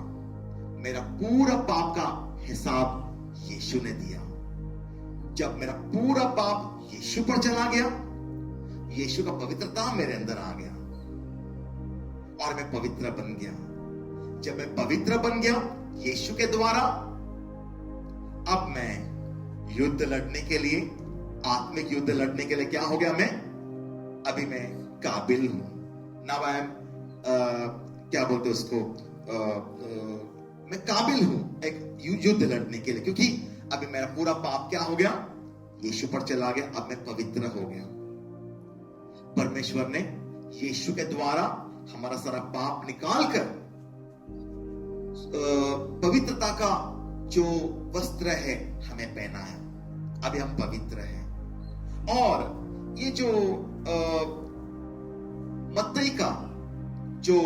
मेरा पूरा पाप का हिसाब यीशु ने दिया। जब मेरा पूरा पाप यीशु पर चला गया, यीशु का पवित्रता मेरे अंदर आ गया और मैं पवित्र बन गया। जब मैं पवित्र बन गया यीशु के द्वारा, अब मैं युद्ध लड़ने के लिए, आत्मिक युद्ध लड़ने के लिए क्या हो गया? अभी मैं काबिल हूं। नाउ आई एम, क्या बोलते उसको, मैं काबिल हूं एक युद्ध लड़ने के लिए, क्योंकि अभी मेरा पूरा पाप क्या हो गया? यीशु पर चला गया। अब मैं पवित्र हो गया। परमेश्वर ने यीशु के द्वारा हमारा सारा पाप निकाल कर पवित्रता का जो वस्त्र है हमें पहना है। अभी हम पवित्र हैं। और ये जो मत्ती का जो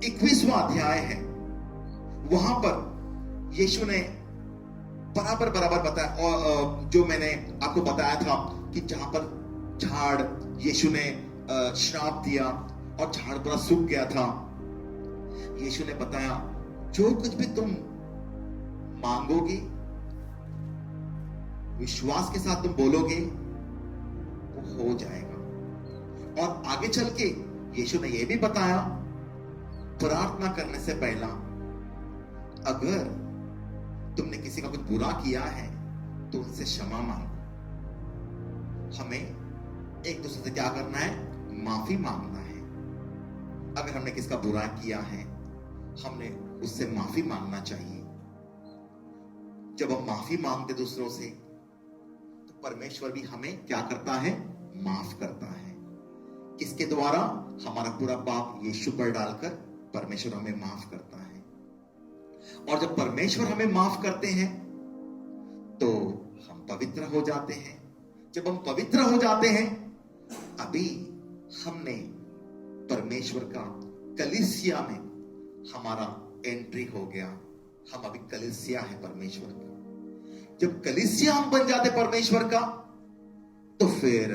21वां अध्याय है, वहां पर यीशु ने बराबर बताया। और जो मैंने आपको बताया था कि जहां पर झाड़, यीशु ने श्राप दिया और झाड़ पूरा सूख गया था। यीशु ने बताया जो कुछ भी तुम मांगोगे, विश्वास के साथ तुम बोलोगे, वो हो जाएगा। और आगे चल के यीशु ने यह भी बताया, प्रार्थना करने से पहला अगर तुमने किसी का कुछ बुरा किया है तो उनसे क्षमा मांगो। हमें एक दूसरे से क्या करना है? माफी मांगना है। अगर हमने किसका बुरा किया है, हमने उससे माफी मांगना चाहिए। जब हम माफी मांगते दूसरों से, तो परमेश्वर भी हमें क्या करता है? माफ करता है। किसके द्वारा? हमारा पूरा पाप यीशु पर डालकर परमेश्वर हमें माफ करता है। और जब परमेश्वर हमें माफ करते हैं तो हम पवित्र हो जाते हैं। जब हम पवित्र हो जाते हैं, अभी हमने परमेश्वर का कलीसिया में हमारा एंट्री हो गया। हम अभी कलीसिया है परमेश्वर का। जब कलीसिया हम बन जाते परमेश्वर का, तो फिर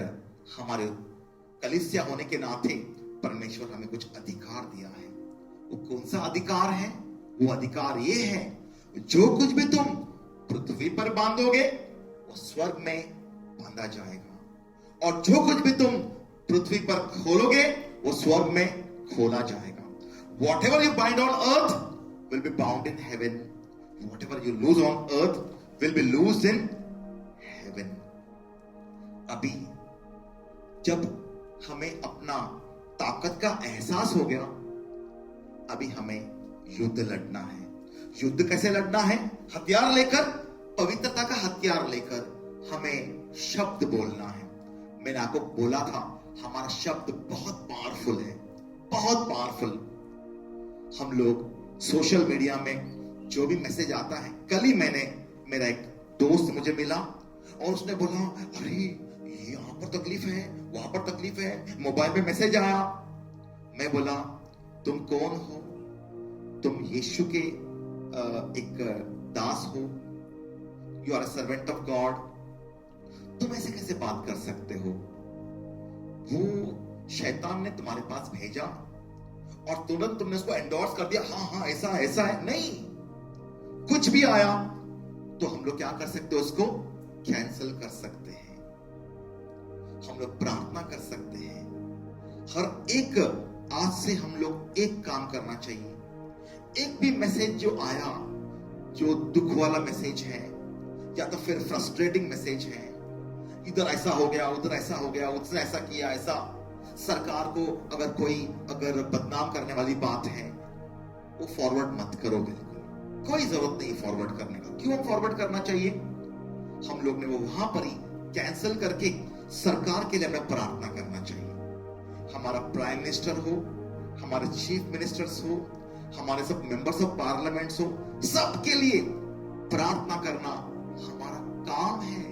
हमारे कलीसिया होने के नाते परमेश्वर हमें कुछ अधिकार दिया है। वो कौन सा अधिकार है? वो अधिकार ये है, जो कुछ भी तुम पृथ्वी पर बांधोगे वो स्वर्ग में बांधा जाएगा, और जो कुछ भी तुम पृथ्वी पर खोलोगे वो स्वर्ग में खोला जाएगा। Whatever you bind on earth will be bound in heaven. Whatever you loose on earth will be loosed in heaven. अभी जब हमें अपना ताकत का एहसास हो गया, अभी हमें युद्ध लड़ना है। युद्ध कैसे लड़ना है? हथियार लेकर, पवित्रता का हथियार लेकर हमें शब्द बोलना है। मैंने आपको बोला था, हमारा शब्द बहुत पावरफुल है, बहुत पावरफुल। हम लोग सोशल मीडिया में जो भी मैसेज आता है, कल ही मेरा एक दोस्त मुझे मिला और उसने बोला, अरे यहां पर तकलीफ है, वहां पर तकलीफ है, मोबाइल पे मैसेज आया। मैं बोला, तुम कौन हो? तुम यीशु के एक दास हो, you are a servant of God. तुम ऐसे कैसे बात कर सकते हो? वो शैतान ने तुम्हारे पास भेजा और तुरंत तुमने उसको एंडोर्स कर दिया, हाँ हाँ ऐसा ऐसा है। नहीं, कुछ भी आया तो हम लोग क्या कर सकते हैं? उसको कैंसिल कर सकते हैं। हम लोग प्रार्थना कर सकते हैं। हर एक आज से हम लोग एक काम करना चाहिए। एक भी मैसेज जो आया, जो दुख वाला मैसेज है या तो फिर फ्रस्ट्रेटिंग मैसेज है, इधर ऐसा हो गया, उधर ऐसा हो गया, उसने ऐसा किया, ऐसा, सरकार को अगर बदनाम करने वाली बात है, वो फॉरवर्ड मत करो। बिल्कुल कोई जरूरत नहीं फॉरवर्ड करने का। क्यों फॉरवर्ड करना चाहिए? हम लोग ने वो वहां पर ही कैंसिल करके सरकार के लिए हमें प्रार्थना करना चाहिए। हमारा प्राइम मिनिस्टर हो, हमारे चीफ मिनिस्टर्स हो, हमारे सब मेंबर्स ऑफ पार्लियामेंट्स हो, सबके लिए प्रार्थना करना हमारा काम है।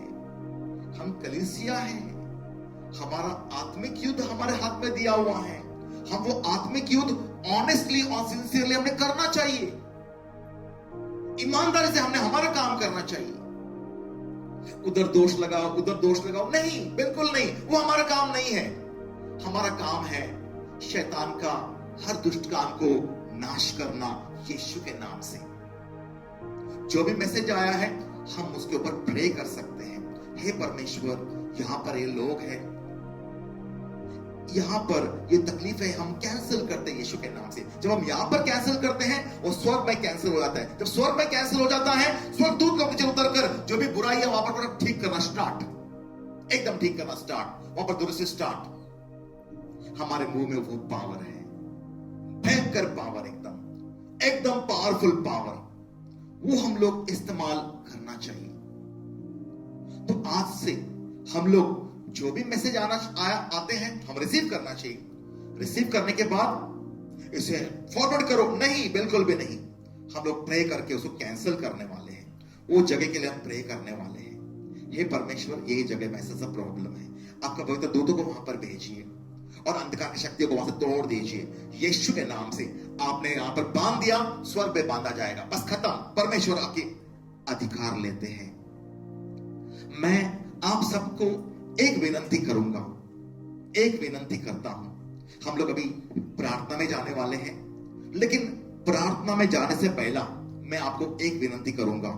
हम कलीसिया हैं। हमारा आत्मिक युद्ध हमारे हाथ में दिया हुआ है। हम वो आत्मिक युद्ध ऑनेस्टली और सिंसियरली हमने करना चाहिए। ईमानदारी से हमने हमारा काम करना चाहिए। उधर दोष लगाओ, उधर दोष लगाओ, नहीं, बिल्कुल नहीं, वो हमारा काम नहीं है। हमारा काम है शैतान का हर दुष्ट काम को नाश करना यीशु के नाम से। जो भी मैसेज आया है हम उसके ऊपर प्रे कर सकते हैं। हे परमेश्वर, यहां पर ये लोग हैं, यहां पर ये तकलीफ है, हम कैंसिल करते हैं यीशु के नाम से। जब हम यहां पर कैंसिल करते हैं वो स्वर्ग में कैंसिल हो जाता है। जब स्वर्ग में कैंसिल हो जाता है, स्वर्गदूत का नीचे उतरकर जो भी बुराई है वहां पर ठीक करना स्टार्ट, एकदम ठीक करना स्टार्ट, वहां पर दूर से स्टार्ट। हमारे मुंह में वो पावर है, भयंकर पावर, एकदम पावरफुल पावर, वो हम लोग इस्तेमाल करना चाहिए। तो आज से हम लोग जो भी मैसेज आते हैं हम रिसीव करना चाहिए। रिसीव करने के बाद इसे फॉरवर्ड करो, नहीं, बिल्कुल भी नहीं। हम लोग प्रे करके उसको कैंसिल करने वाले हैं। वो जगह के लिए हम प्रे करने वाले हैं। हे परमेश्वर, ये जगह में ऐसा सब प्रॉब्लम है, आपका पवित्र दूतों को वहां पर भेजिए और अंधकार की शक्तियों को वहां से तोड़ दीजिए यीशु के नाम से। आपने यहां पर बांध दिया, स्वर्ग में बांधा जाएगा, बस खत्म। परमेश्वर आपके अधिकार लेते हैं। मैं आप सबको एक विनती करूंगा, एक विनती करता हूं। हम लोग अभी प्रार्थना में जाने वाले हैं, लेकिन प्रार्थना में जाने से पहला मैं आपको एक विनती करूंगा,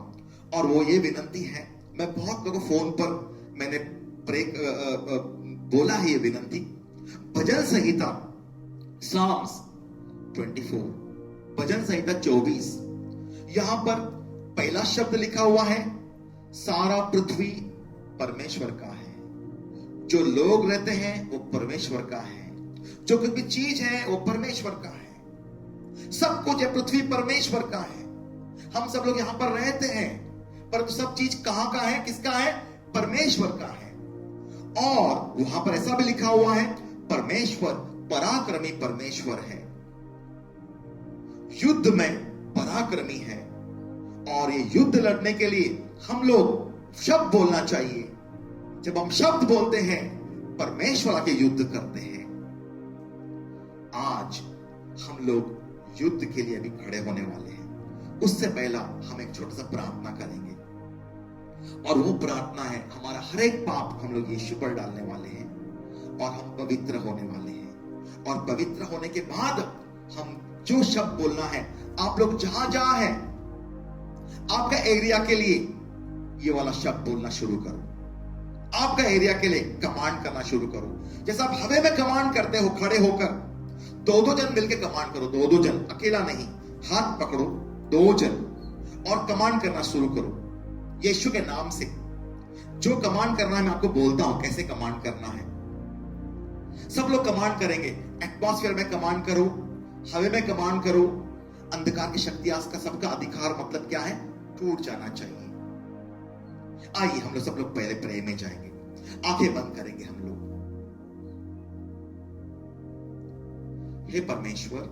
और वो ये विनती है, मैं बहुत लोगों को फोन पर मैंने बोला है ये विनती, भजन संहिता साम्स 24, भजन संहिता 24, यहां पर पहला शब्द लिखा हुआ है, सारा पृथ्वी परमेश्वर का है। जो लोग रहते हैं वो परमेश्वर का है, जो कोई भी चीज है वो परमेश्वर का है। सब कुछ है पृथ्वी परमेश्वर का है। हम सब लोग यहां पर रहते हैं, पर सब चीज कहां का है, किसका है? परमेश्वर का है। और वहां पर ऐसा भी लिखा हुआ है, परमेश्वर पराक्रमी परमेश्वर है, युद्ध में पराक्रमी है। और ये युद्ध लड़ने के लिए हम लोग शब्द बोलना चाहिए। जब हम शब्द बोलते हैं, परमेश्वर आके युद्ध करते हैं। आज हम लोग युद्ध के लिए भी खड़े होने वाले हैं। उससे पहला हम एक छोटा सा प्रार्थना करेंगे, और वो प्रार्थना है, हमारा हर एक पाप हम लोग यीशु पर डालने वाले हैं और हम पवित्र होने वाले हैं। और पवित्र होने के बाद हम जो शब्द बोलना है, आप लोग जहां जहां हैं, आपका एरिया के लिए ये वाला शब्द बोलना शुरू करो। आपका एरिया के लिए कमांड करना शुरू करो। जैसा आप हवा में कमांड करते हो, खड़े होकर दो जन मिलकर कमांड करो, दो जन, अकेला नहीं, हाथ पकड़ो, 2 जन, और कमांड करना शुरू करो यीशु के नाम से। जो कमांड करना है मैं आपको बोलता हूं कैसे कमांड करना है। सब लोग कमांड करेंगे। एटमॉस्फेयर में कमांड करो, हवा में कमांड करो। अंधकार की शक्तियां का सबका अधिकार मतलब क्या है? टूट जाना चाहिए। आइए हम लोग सब लोग पहले प्रे में जाएंगे, आंखें बंद करेंगे हम लोग। हे परमेश्वर,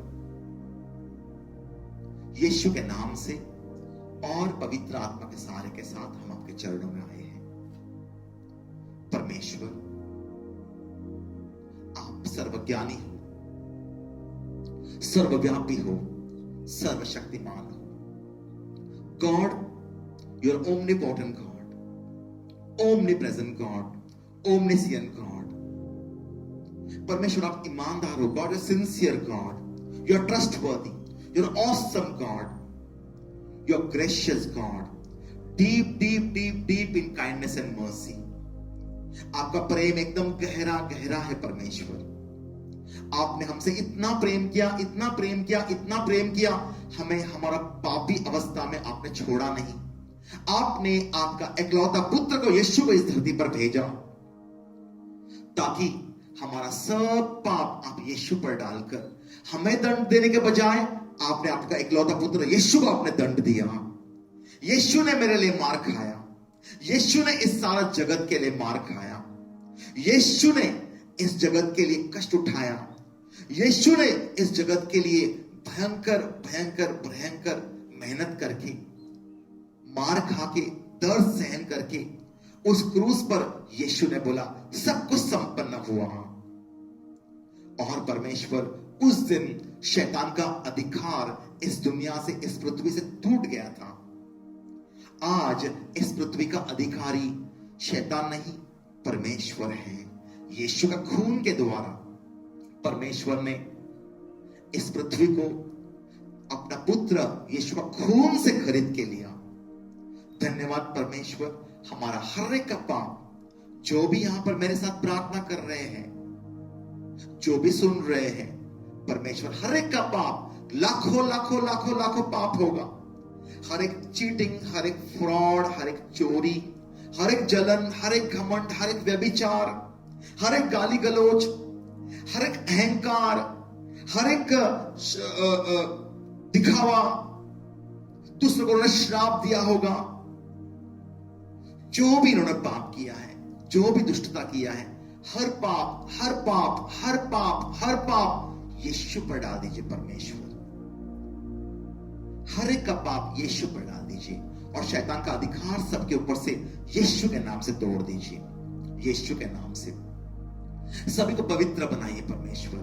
यीशु के नाम से और पवित्र आत्मा के सहारे के साथ हम आपके चरणों में आए हैं। परमेश्वर, आप सर्वज्ञानी हो, सर्वव्यापी हो, सर्वशक्तिमान हो। God, you are omnipotent God, omnipresent God, omniscient God. परमेश्वर, आप ईमानदार हो। God, you're sincere God, you're trustworthy, you're awesome God, you're gracious God, deep deep deep deep in kindness and mercy. आपका प्रेम एकदम गहरा गहरा है परमेश्वर। आपने हमसे इतना प्रेम किया, इतना प्रेम किया, इतना प्रेम किया, हमें हमारा पापी अवस्था में आपने छोड़ा नहीं। आपने आपका इकलौता पुत्र को, यीशु को इस धरती पर भेजा ताकि हमारा सब पाप आप यीशु पर डालकर हमें दंड देने के बजाय आपने आपका इकलौता पुत्र यीशु को आपने दंड दिया। यीशु ने मेरे लिए मार खाया, यीशु ने इस सारा जगत के लिए मार खाया, यीशु ने इस जगत के लिए कष्ट उठाया, यीशु ने इस जगत के लिए भयंकर भयंकर भयंकर मेहनत करके, मार खा के, दर्द सहन करके उस क्रूस पर यीशु ने बोला सब कुछ संपन्न हुआ। और परमेश्वर, उस दिन शैतान का अधिकार इस दुनिया से, इस पृथ्वी से टूट गया था। आज इस पृथ्वी का अधिकारी शैतान नहीं, परमेश्वर है। यीशु का खून के द्वारा परमेश्वर ने इस पृथ्वी को अपना पुत्र यीशु का खून से खरीद के लिया। धन्यवाद परमेश्वर। हमारा हर एक का पाप, जो भी यहां पर मेरे साथ प्रार्थना कर रहे हैं, जो भी सुन रहे हैं, परमेश्वर हर एक का पाप, लाखों लाखों लाखों लाखों पाप होगा। हर एक चीटिंग, हर एक फ्रॉड, हर एक चोरी, हर एक जलन, हर एक घमंड, हर एक व्यभिचार, हर एक गाली गलौज, हर एक अहंकार, हर एक दिखावा, दूसरों को श्राप दिया होगा। जो भी इन्होंने पाप किया है, जो भी दुष्टता किया है, हर पाप हर पाप हर पाप हर पाप यीशु पर डाल दीजिए परमेश्वर। हर एक का पाप यीशु पर डाल दीजिए और शैतान का अधिकार सबके ऊपर से यीशु के नाम से तोड़ दीजिए। यीशु के नाम से सभी को पवित्र बनाइए परमेश्वर।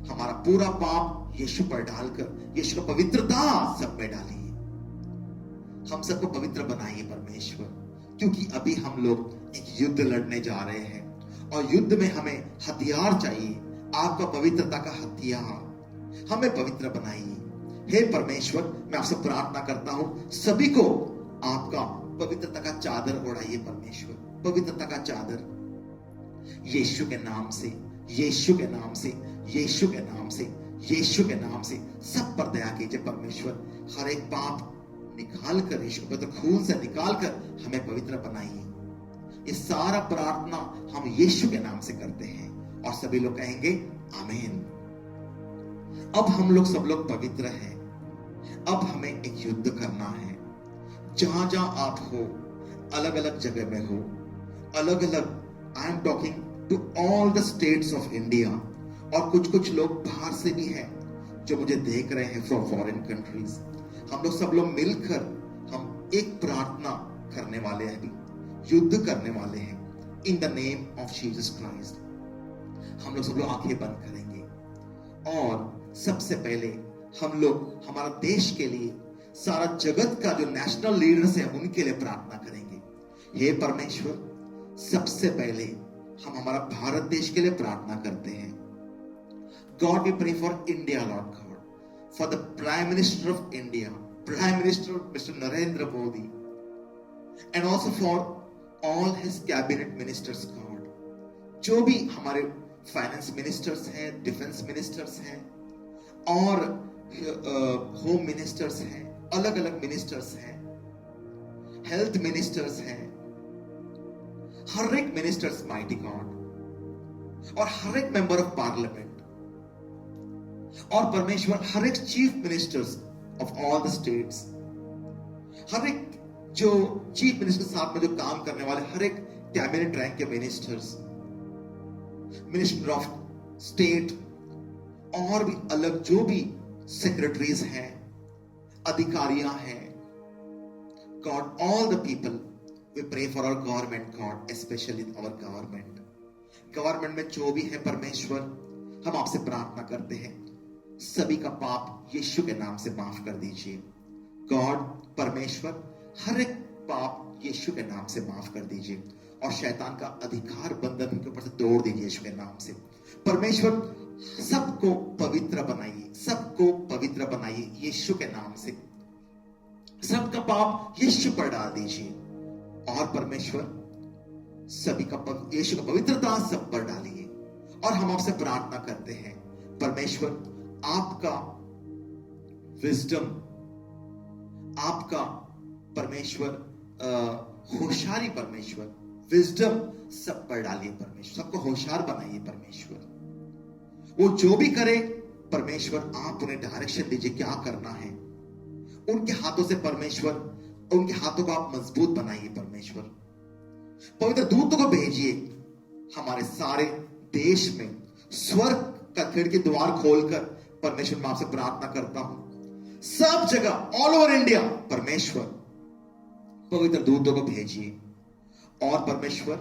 हमारा पूरा पाप यीशु पर डालकर यीशु का पवित्रता सब में डालिए। हम सबको पवित्र बनाइए परमेश्वर, क्योंकि अभी हम लोग एक युद्ध लड़ने जा रहे हैं और युद्ध में हमें हथियार चाहिए। आपका पवित्रता का हथियार, हमें पवित्र बनाइए। हे परमेश्वर, मैं आपसे प्रार्थना करता हूं, सभी को आपका पवित्रता का चादर ओढ़ाइए परमेश्वर, पवित्रता का चादर। यीशु के नाम से यीशु के नाम से, यीशु के नाम से, यीशु के नाम से सब पर दया कीजिए परमेश्वर। हर एक पाप निकाल कर, यीशु के खून से निकाल कर हमें पवित्र बनाइए। ये सारा प्रार्थना हम यीशु के नाम से करते हैं और सभी लोग कहेंगे आमीन। अब हम लोग सब लोग पवित्र हैं। अब हमें एक युद्ध करना है। जहां जहां आप हो, अलग अलग जगह में हो, अलग अलग, I am talking to all the states of India, और कुछ कुछ लोग बाहर से भी हैं जो मुझे देख रहे हैं फ्रॉम फॉरेन कंट्रीज। हम लोग सब लोग मिलकर हम एक प्रार्थना करने वाले हैं, अभी युद्ध करने वाले हैं इन the name of Jesus Christ. हम लोग सब लोग आंखें बंद करेंगे और सबसे पहले हम लोग हमारा देश के लिए, सारा जगत का जो नेशनल लीडर्स है उनके लिए प्रार्थना करेंगे। हे परमेश्वर, सबसे पहले हम हमारा भारत देश के लिए प्रार्थना करते हैं। God, we pray for India, Lord God, for the Prime Minister of India, Prime Minister Mr. Narendra Modi, and also for all his cabinet ministers, God, जो भी हमारे फाइनेंस मिनिस्टर्स हैं, डिफेंस मिनिस्टर्स हैं और होम मिनिस्टर्स हैं, अलग अलग ministers हैं, हेल्थ मिनिस्टर्स हैं, हर एक मिनिस्टर्स माइटी गॉड, और हर एक मेंबर ऑफ पार्लियामेंट, और परमेश्वर हर एक chief ministers of all the states, हर एक जो चीफ मिनिस्टर साथ में जो काम करने वाले, हर एक कैबिनेट रैंक के मिनिस्टर्स, मिनिस्टर ऑफ स्टेट, और भी अलग जो भी सेक्रेटरीज हैं, अधिकारियां हैं, God, all the people, we pray for our government God, specially our government में जो भी है परमेश्वर, हम आपसे प्रार्थना करते हैं सभी का पाप यीशु के नाम से माफ कर दीजिए। गॉड, परमेश्वर, हर एक पाप यीशु के नाम से माफ कर दीजिए और शैतान का अधिकार बंधन उनके ऊपर से तोड़ दीजिए यीशु के नाम से। परमेश्वर, सबको पवित्र बनाइए, सबको पवित्र बनाइए यीशु के नाम से। सबका पाप यीशु पर डाल दीजिए और परमेश्वर सभी का यीशु का पवित्रता सब पर डालिए। और हम आपसे प्रार्थना करते हैं परमेश्वर, आपका विजडम, आपका परमेश्वर होशियारी, परमेश्वर विजडम सब पर डालिए परमेश्वर, सबको होशियार बनाइए परमेश्वर। वो जो भी करे परमेश्वर, आप उन्हें डायरेक्शन दीजिए क्या करना है। उनके हाथों से परमेश्वर, उनके हाथों को आप मजबूत बनाइए परमेश्वर। पवित्र दूतों को भेजिए हमारे सारे देश में। स्वर्ग का खिड़की द्वार खोलकर परमेश्वर, मैं आपसे प्रार्थना करता हूं सब जगह ऑल ओवर इंडिया परमेश्वर पवित्र दूतों को भेजिए। और परमेश्वर,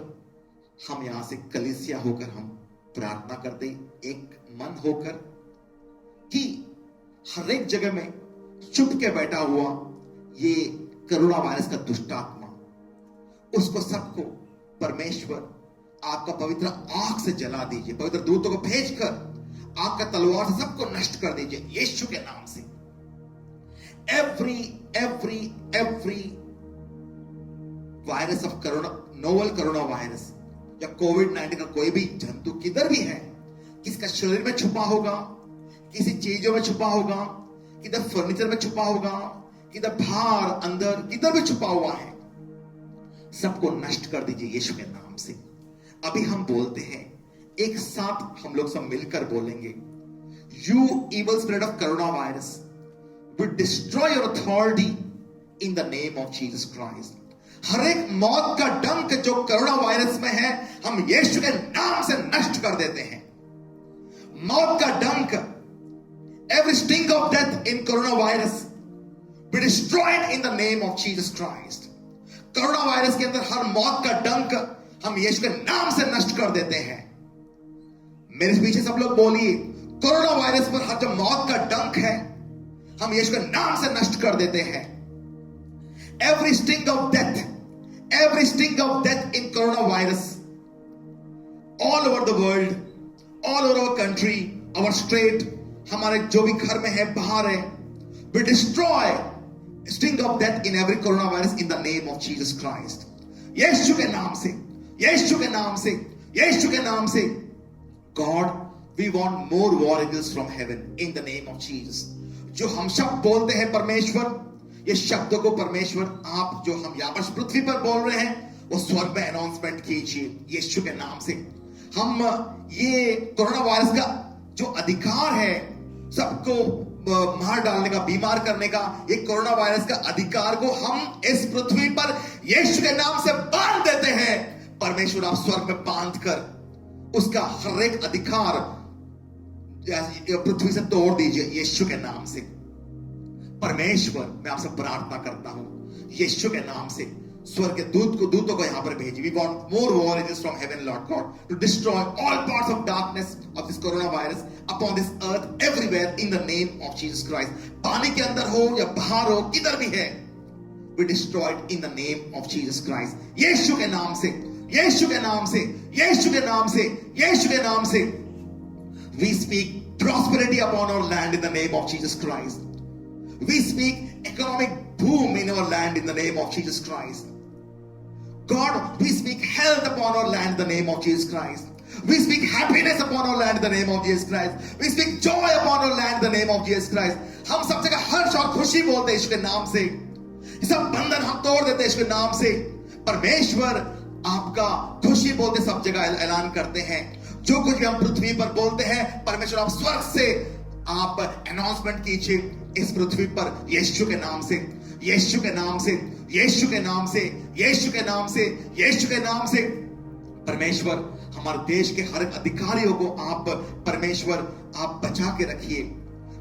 हम यहां से कलीसिया होकर हम प्रार्थना करते, एक मन होकर, कि हर एक जगह में चुप के बैठा हुआ ये कोरोना वायरस का दुष्टात्मा, उसको सबको परमेश्वर आपका पवित्र आग से जला दीजिए। पवित्र दूतों को भेजकर आग का तलवार से सबको नष्ट कर दीजिए यीशु के नाम से। Every virus of corona, novel corona virus या कोविड-19 का कोई भी जंतु किधर भी है, किसका शरीर में छुपा होगा, किसी चीजों में छुपा होगा, किधर फर्नीचर में छुपा होगा, किधर बाहर अंदर किधर भी छुपा हुआ है, सबको नष्ट कर दीजिए यीशु के नाम से। अभी हम बोलते हैं, एक साथ हम लोग सब मिलकर बोलेंगे, you evil spirit of corona virus, we destroy your authority in the name of Jesus Christ. हर एक मौत का डंक जो कोरोना वायरस में है, हम यीशु के नाम से नष्ट कर देते हैं। मौत का डंक, every sting of death in coronavirus be destroyed in the name of Jesus Christ। Corona virus के अंदर हर मौत का डंक हम यीशु के नाम से नष्ट कर देते हैं। मेरे पीछे सब लोग बोलिए, कोरोना वायरस पर हर जो मौत का डंक है हम यीशु के नाम से नष्ट कर देते हैं। Every sting of death, every sting of death in coronavirus, all over the world, all over our country, our state, हमारे जो भी घर में है, बाहर है, we destroy sting of death in every coronavirus in the name of Jesus Christ। यीशु के नाम से, यीशु के नाम से, यीशु के नाम से God, we want more war angels from heaven in the name of Jesus. जो हम शब्द बोलते हैं परमेश्वर, ये शब्दों को परमेश्वर आप जो हम यहाँ पर पृथ्वी पर बोल रहे हैं वो स्वर्ग में अनाउंसमेंट कीजिए यीशु के नाम से। हम ये कोरोना वायरस का जो अधिकार है सबको मार डालने का, बीमार करने का, ये कोरोना वायरस का अधिकार को हम इस पृथ्वी पर यीशु के नाम से बांध देते हैं। परमेश्वर आप स्वर्ग में बांध कर उसका हर एक अधिकार पृथ्वी से तोड़ दीजिए यीशु के नाम से। परमेश्वर मैं आपसे प्रार्थना करता हूं यीशु के नाम से, स्वर्ग के दूतों को यहां पर भेजिए। We want more war angels from heaven, Lord God, to destroy all parts of darkness of this coronavirus upon this earth everywhere in the name of Jesus Christ. पानी के अंदर हो या बाहर हो, किधर भी है, we destroy it in the name of Jesus Christ. यीशु के नाम से, यीशु के नाम से, यीशु के नाम से, यीशु के नाम से we speak prosperity upon our land in the name of Jesus Christ. We speak economic boom in our land in the name of Jesus Christ. God, we speak health upon our land in the name of Jesus Christ. We speak happiness upon our land in the name of Jesus Christ. We speak joy upon our land in the name of Jesus Christ. हम सब जगह हर्ष और खुशी बोलते हैं यीशु के नाम से। ये सब बंधन हम तोड़ देते हैं यीशु के नाम से। परमेश्वर आपका खुशी बोलते सब जगह ऐलान करते हैं। जो कुछ भी हम पृथ्वी पर बोलते हैं परमेश्वर आप स्वर्ग से आप अनाउंसमेंट कीजिए इस पृथ्वी पर यीशु के नाम से, यीशु के नाम से, यीशु के नाम से, यीशु के नाम से, यीशु के नाम से। परमेश्वर हमारे देश के हर अधिकारियों को आप परमेश्वर आप बचा के रखिए।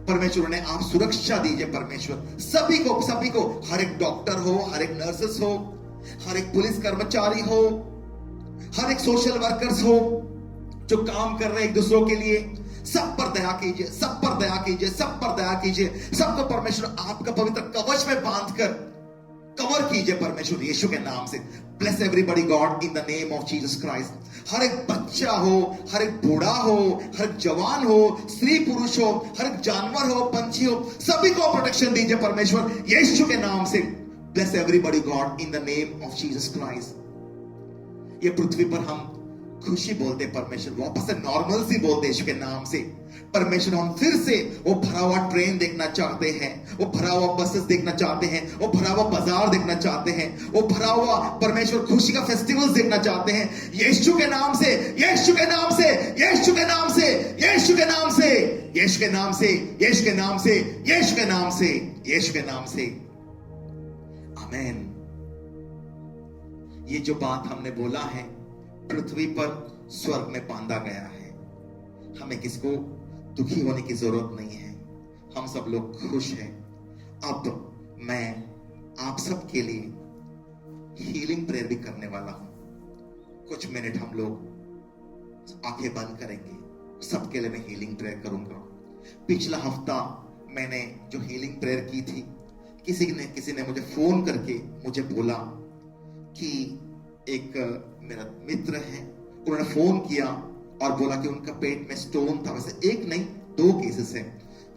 परमेश्वर ने आप सुरक्षा दीजिए। परमेश्वर सभी को हर एक डॉक्टर हो, हर एक नर्सेस हो, हर एक पुलिस कर्मचारी हो, हर एक सोशल वर्कर्स हो जो काम कर रहे हैं एक दूसरों के लिए, सब पर दया कीजिए, सब पर दया कीजिए, सब पर दया कीजिए। सबको परमेश्वर आपका पवित्र कवच में बांधकर कवर कीजिए परमेश्वर यीशु के नाम से। Bless everybody God in the name of Jesus Christ. हर एक बच्चा हो, हर एक बूढ़ा हो, हर एक जवान हो, स्त्री पुरुष हो, हर एक जानवर हो, पंछी हो, सभी को प्रोटेक्शन दीजिए परमेश्वर यीशु के नाम से। Bless everybody God in the name of Jesus Christ. ये पृथ्वी पर हम खुशी बोलते परमेश्वर, वापस से नॉर्मल सी बोलते यीशु के नाम से। परमेश्वर हम फिर से वो भरा हुआ ट्रेन देखना चाहते हैं, वो भरा हुआ बसेस देखना चाहते हैं, वो भरा हुआ बाजार देखना चाहते हैं, वो भरा हुआ परमेश्वर खुशी का फेस्टिवल्स देखना चाहते हैं यीशु के नाम से, यीशु के नाम से, यीशु के नाम से, यीशु के नाम से, यीशु के नाम से, यीशु के नाम से, यीशु के नाम से, यीशु के नाम से। आमीन। ये जो बात हमने बोला है पृथ्वी पर स्वर्ग में बांधा गया है। हमें किसको दुखी होने की जरूरत नहीं है, हम सब लोग खुश हैं। अब मैं आप सब के लिए हीलिंग प्रेयर भी करने वाला हूं। कुछ मिनट हम लोग आंखें बंद करेंगे, सबके लिए मैं हीलिंग प्रेयर करूंगा। पिछला हफ्ता मैंने जो हीलिंग प्रेयर की थी, किसी ने मुझे फोन करके मुझे बोला कि एक मेरा मित्र है, उन्होंने फोन किया और बोला कि उनका पेट में स्टोन था। वैसे एक नहीं 2 केसेस हैं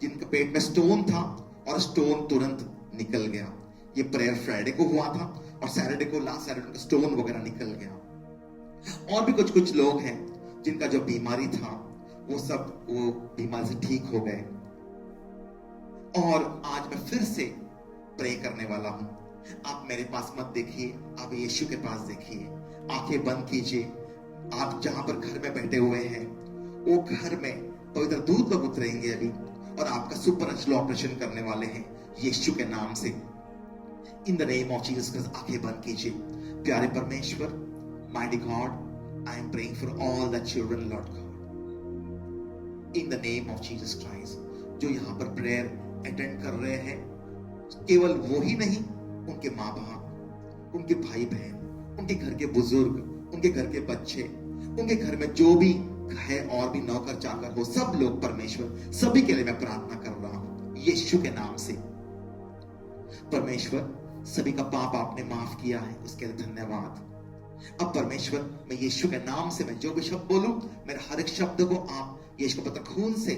जिनका पेट में स्टोन था और स्टोन तुरंत निकल गया। ये प्रेयर फ्राइडे को हुआ था और सैटरडे को, लास्ट सैटरडे को स्टोन वगैरह निकल गया। और भी कुछ लोग हैं जिनका जो बीमारी था वो बीमारी से ठीक हो गए। और आज मैं फिर से प्रे करने वाला हूं। आप मेरे पास मत देखिए, आप यीशु के पास देखिए। आंखें बंद कीजिए। आप जहां पर घर में बैठे हुए हैं वो घर में पवित्र दूत लोग उतरेंगे अभी और आपका सुपरनैचुरल ऑपरेशन करने वाले हैं यीशु के नाम से। इन the name of Jesus Christ आंखें बंद कीजिए। प्यारे परमेश्वर, mighty God, I am praying for all the children Lord God in the name of Jesus Christ. जो यहां पर प्रेयर अटेंड कर रहे हैं, केवल वो ही नहीं, उनके माँ बाप, उनके भाई बहन, उनके घर के बुजुर्ग, उनके घर के बच्चे, उनके घर में जो भी है और भी नौकर चाकर हो, सब लोग परमेश्वर, सभी के लिए मैं प्रार्थना कर रहा हूं यीशु के नाम से। परमेश्वर सभी का पाप आपने माफ किया है, उसके लिए धन्यवाद। अब परमेश्वर मैं यीशु के नाम से मैं जो भी शब्द बोलूं, मेरे हर एक शब्द को आप यीशु के पवित्र खून से,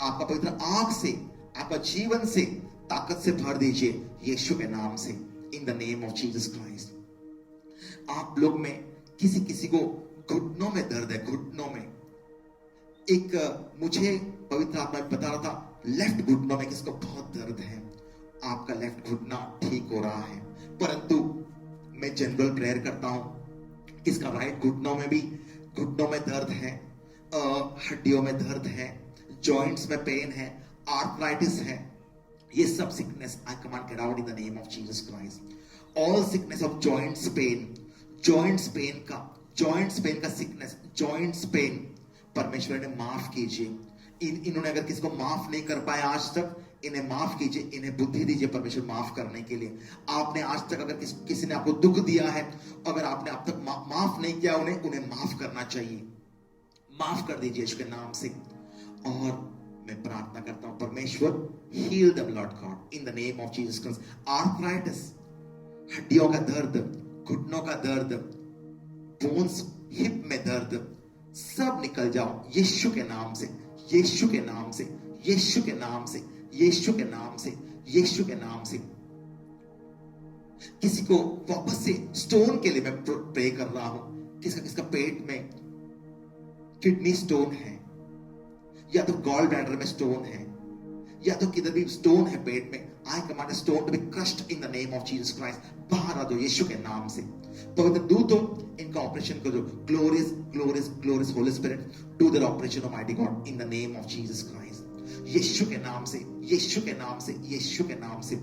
आपका पवित्र आंख से, आपका जीवन से, ताकत से भर दीजिए यीशु के नाम से। इन the name of Jesus Christ. आप लोग में किसी को घुटनों में दर्द है, घुटनों में मुझे पवित्र आत्मा बता रहा था लेफ्ट घुटनों में किसको बहुत दर्द है, आपका लेफ्ट घुटना ठीक हो रहा है, परंतु मैं जनरल प्रेयर करता हूं किसका राइट घुटनों में दर्द है, हड्डियों में दर्द है, जॉइंट्स में पेन है, आर्थराइटिस है, ये सब sickness I command gate out in the name of Jesus Christ. All sickness of joints pain का सिकनेस, जॉइंट्स पेन परमेश्वर ने माफ कीजिए। इन्होंने अगर किसी को माफ नहीं कर पाए आज तक, इन्हें माफ कीजिए, इन्हें बुद्धि दीजिए परमेश्वर माफ करने के लिए। आपने आज तक अगर किसी ने आपको दुख दिया है, अगर आपने अब तक माफ नहीं किया, उन्हें माफ करना चाहिए, माफ कर दीजिए इसके नाम से। और मैं प्रार्थना करता हूं परमेश्वर heal them Lord God in the name of Jesus Christ. Arthritis, हड्डियों का दर्द, घुटनों का दर्द, बोन्स, हिप में दर्द, सब निकल जाओ यीशु के नाम से, यीशु के नाम से, यीशु के नाम से, यीशु के नाम से, यीशु के नाम से। किसी को वापस से स्टोन के लिए मैं प्रे कर रहा हूं, किसका पेट में किडनी स्टोन है, या तो गॉल ब्लैडर में स्टोन है, या तो किधर भी स्टोन है पेट में, I command stone to be crushed in the name of Jesus Christ. बाहर आ दो यीशु के नाम से। पवित्र दूतों इनका ऑपरेशन करो। Glorious glorious glorious holy spirit do their operation almighty God in the name of Jesus Christ. यीशु के नाम से, यीशु के नाम से, यीशु के नाम से।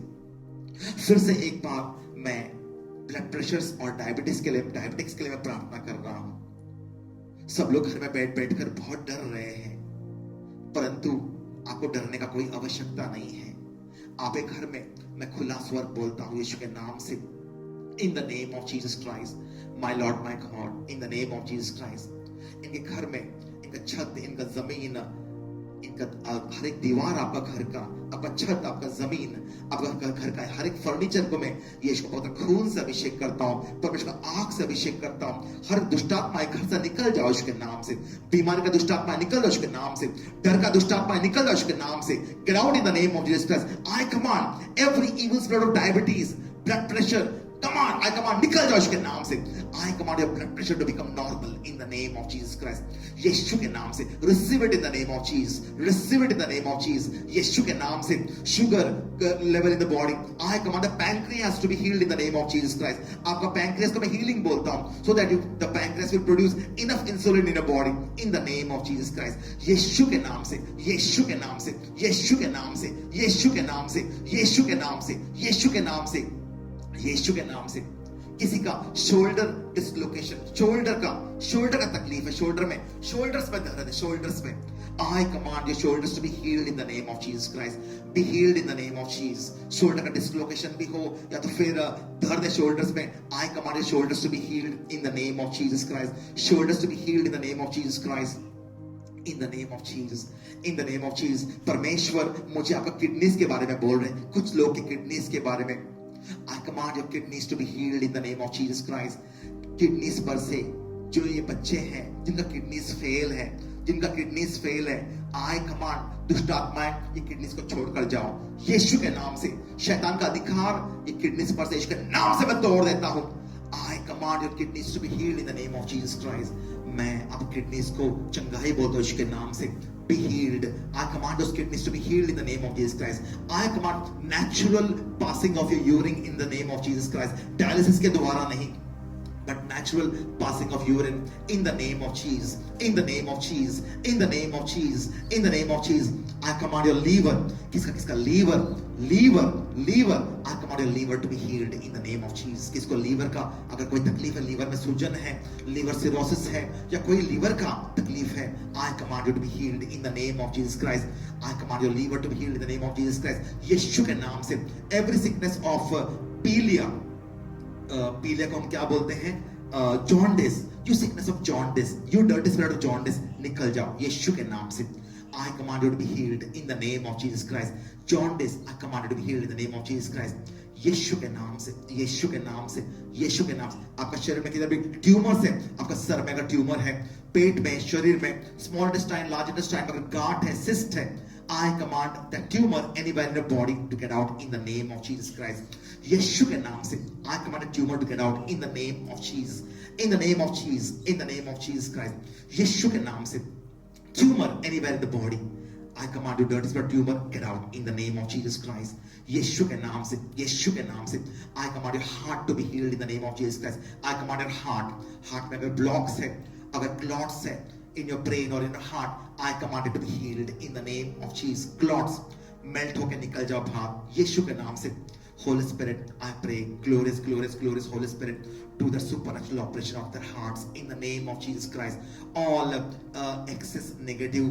फिर से एक बार मैं ब्लड प्रेशर और डायबिटीज के लिए मैं प्रार्थना कर रहा हूं। सब लोग घर में बैठकर बहुत डर रहे हैं, परंतु आपको डरने का कोई आवश्यकता नहीं है। आप एक घर में, मैं खुला स्वर बोलता हूं यीशु के नाम से, इन the name of Jesus Christ, my Lord my God, in the name of Jesus Christ. इनके घर में, इनका छत, इनका जमीन, इनका हर एक दीवार, आपका घर का, आपका छत, आपका जमीन, आपका घर का हर एक फर्नीचर को मैं यीशु को पवित्र खून से अभिषेक करता हूं, परमेश्वर का आग से अभिषेक करता हूं। हर दुष्टात्मा घर से निकल जाओ उसके नाम से। बीमारी का दुष्टात्मा निकल जाओ उसके नाम से। डर का दुष्टात्मा निकल जाओ उसके नाम से। Get out in the name of Jesus Christ. I command every evil spirit of diabetes, blood pressure, command, I command निकल जाओ उसके नाम से। I command your blood pressure to become normal in the name of Jesus Christ. यीशु के नाम से receive it in the name of Jesus, receive it in the name of Jesus. यीशु के नाम से sugar level in the body, I command the pancreas to be healed in the name of Jesus Christ. आपका pancreas को मैं healing बोलता हूं, so that the pancreas will produce enough insulin in the body in the name of Jesus Christ. यीशु के नाम से, यीशु के नाम से, यीशु के नाम से, यीशु के नाम से, यीशु के नाम से, यीशु के नाम से, यीशु के नाम से। किसी का शोल्डर डिसलोकेशन, शोल्डर का तकलीफ है, शोल्डर्स में दर्द है, शोल्डर्स में, I command your shoulders to be healed in the name of Jesus Christ. Be healed in the name of Jesus. Shoulder का डिसलोकेशन भी हो, या तो फिर दर्द है शोल्डर्स में, I command your shoulders to be healed in the name of Jesus Christ. Shoulders to be healed in the name of Jesus Christ, in the name of Jesus, in the name of Jesus. परमेश्वर मुझे आपका kidneys के बारे में बोल रहे हैं, कुछ लोग के किडनीज के बारे में। I command your kidneys to be healed in the name of Jesus Christ. Kidneys पर से जो ये बच्चे हैं जिनका किडनीज फेल है, I command दुष्ट आत्माएं ये किडनीज को छोड़कर जाओ यीशु के नाम से। शैतान का अधिकार ये किडनीज पर से यीशु के नाम से मैं तोड़ देता हूं। I command your kidneys to be healed in the name of Jesus Christ. मैं अब किडनीज को चंगाई बोलता हूं यीशु के नाम से। Be healed. I command those kidneys to be healed in the name of Jesus Christ. I command natural passing of your urine in the name of Jesus Christ. Dialysis के द्वारा नहीं, but natural passing of urine in the name of Jesus. In the name of Jesus. In the name of Jesus. In the name of Jesus. I command your liver. किसका liver. I command your liver to be healed in the name of Jesus. किसको liver का अगर कोई तकलीफ है, liver में सूजन है, liver cirrhosis है, या कोई liver का तकलीफ है, I command you to be healed in the name of Jesus Christ. I command your liver to be healed in the name of Jesus Christ. यीशु के नाम से every sickness of पीलिया को हम क्या बोलते हैं, jaundice, you sickness of jaundice, you dirty spirit of jaundice, निकल जाओ यीशु के नाम से। I command you to be healed in the name of Jesus Christ. Jaundice, I command you to be healed in the name of Jesus Christ. यीशु के नाम से, यीशु के नाम से, यीशु के नाम से। आपका शरीर में किधर भी ट्यूमर्स है, आपका सर में अगर ट्यूमर है, पेट में, शरीर में, स्मॉल इंटेस्टाइन, लार्ज इंटेस्टाइन अगर गांठ है, सिस्ट है, I command that tumor anywhere in your body to get out in the name of Jesus Christ. यीशु के नाम से I command a tumor to get out in the name of Jesus. In the name of Jesus. In the name of Jesus Christ. यीशु के नाम से tumor anywhere in the body. I command you, dirty spirit tumor, get out in the name of Jesus Christ. यीशु के नाम से, यीशु के नाम से. I command your heart to be healed in the name of Jesus Christ. I command your heart में अगर blocks है, अगर clots है in your brain or in your heart, I command it to be healed in the name of Jesus. Clots melt होके निकल जाओ बाहर यीशु के नाम से. Holy Spirit, I pray, glorious, glorious, glorious Holy Spirit, do the supernatural operation of their hearts in the name of Jesus Christ. All excess negative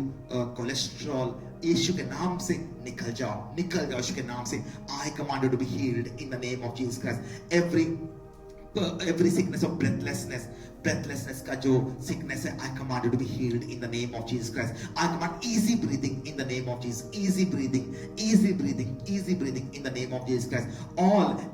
cholesterol, यीशु के नाम से निकल जाओ यीशु के नाम से. I command you to be healed in the name of Jesus Christ. Every sickness of breathlessness का जो sickness है, I command you to be healed in the name of Jesus Christ. I command easy breathing in the name of Jesus. Easy breathing in the name of Jesus Christ.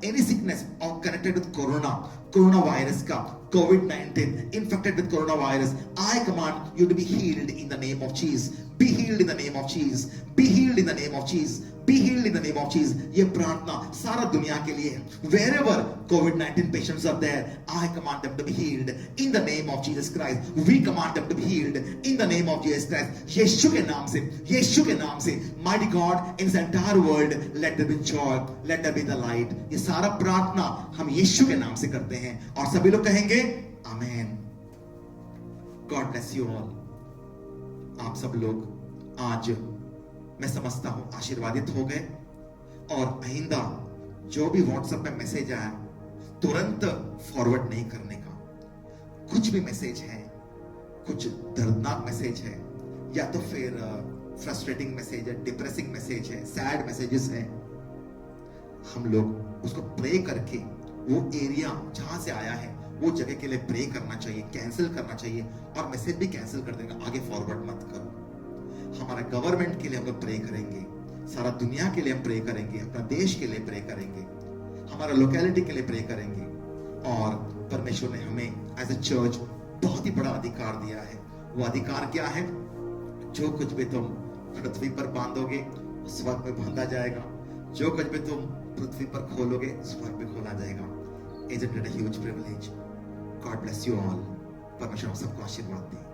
Any sickness connected with coronavirus का, COVID-19, infected with coronavirus, I command you to be healed in the name of Jesus. Be healed in the name of Jesus. Be healed in the name of Jesus. Be healed in the name of Jesus. ये प्रार्थना सारा दुनिया के लिए है. Wherever COVID-19 patients are there, I command them to be healed in the name of Jesus Christ. We command them to be healed in the name of Jesus Christ. यीशु के नाम से, mighty God, in this entire world, let there be joy, let there be the light. ये सारा प्रार्थना हम यीशु के नाम से करते हैं और सभी लोग कहेंगे आमेन. God bless you all. आप सब लोग आज मैं समझता हूं आशीर्वादित हो गए. और आइंदा जो भी व्हाट्सएप में मैसेज आया तुरंत फॉरवर्ड नहीं करने का. कुछ भी मैसेज है, कुछ दर्दनाक मैसेज है या तो फिर फ्रस्ट्रेटिंग मैसेज है, डिप्रेसिंग मैसेज है, सैड मैसेजेस है, हम लोग उसको प्रे करके वो एरिया जहां से आया है वो जगह के लिए प्रे करना चाहिए, कैंसिल करना चाहिए और मैसेज भी कैंसिल कर देगा. आगे फॉरवर्ड मत करो. हमारा गवर्नमेंट के लिए हम लोग प्रे करेंगे, सारा दुनिया के लिए हम प्रे करेंगे, अपना देश के लिए प्रे करेंगे, हमारा लोकेलिटी के लिए प्रे करेंगे. और परमेश्वर ने हमें एज ए चर्च बहुत ही बड़ा अधिकार दिया है. वो अधिकार क्या है? जो कुछ भी तुम पृथ्वी पर बांधोगे स्वर्ग में बांधा जाएगा, जो कुछ भी तुम पृथ्वी पर खोलोगे स्वर्ग में खोला जाएगा. Isn't it a huge privilege? God bless you all. परमेश्वर सबको आशीर्वाद दे.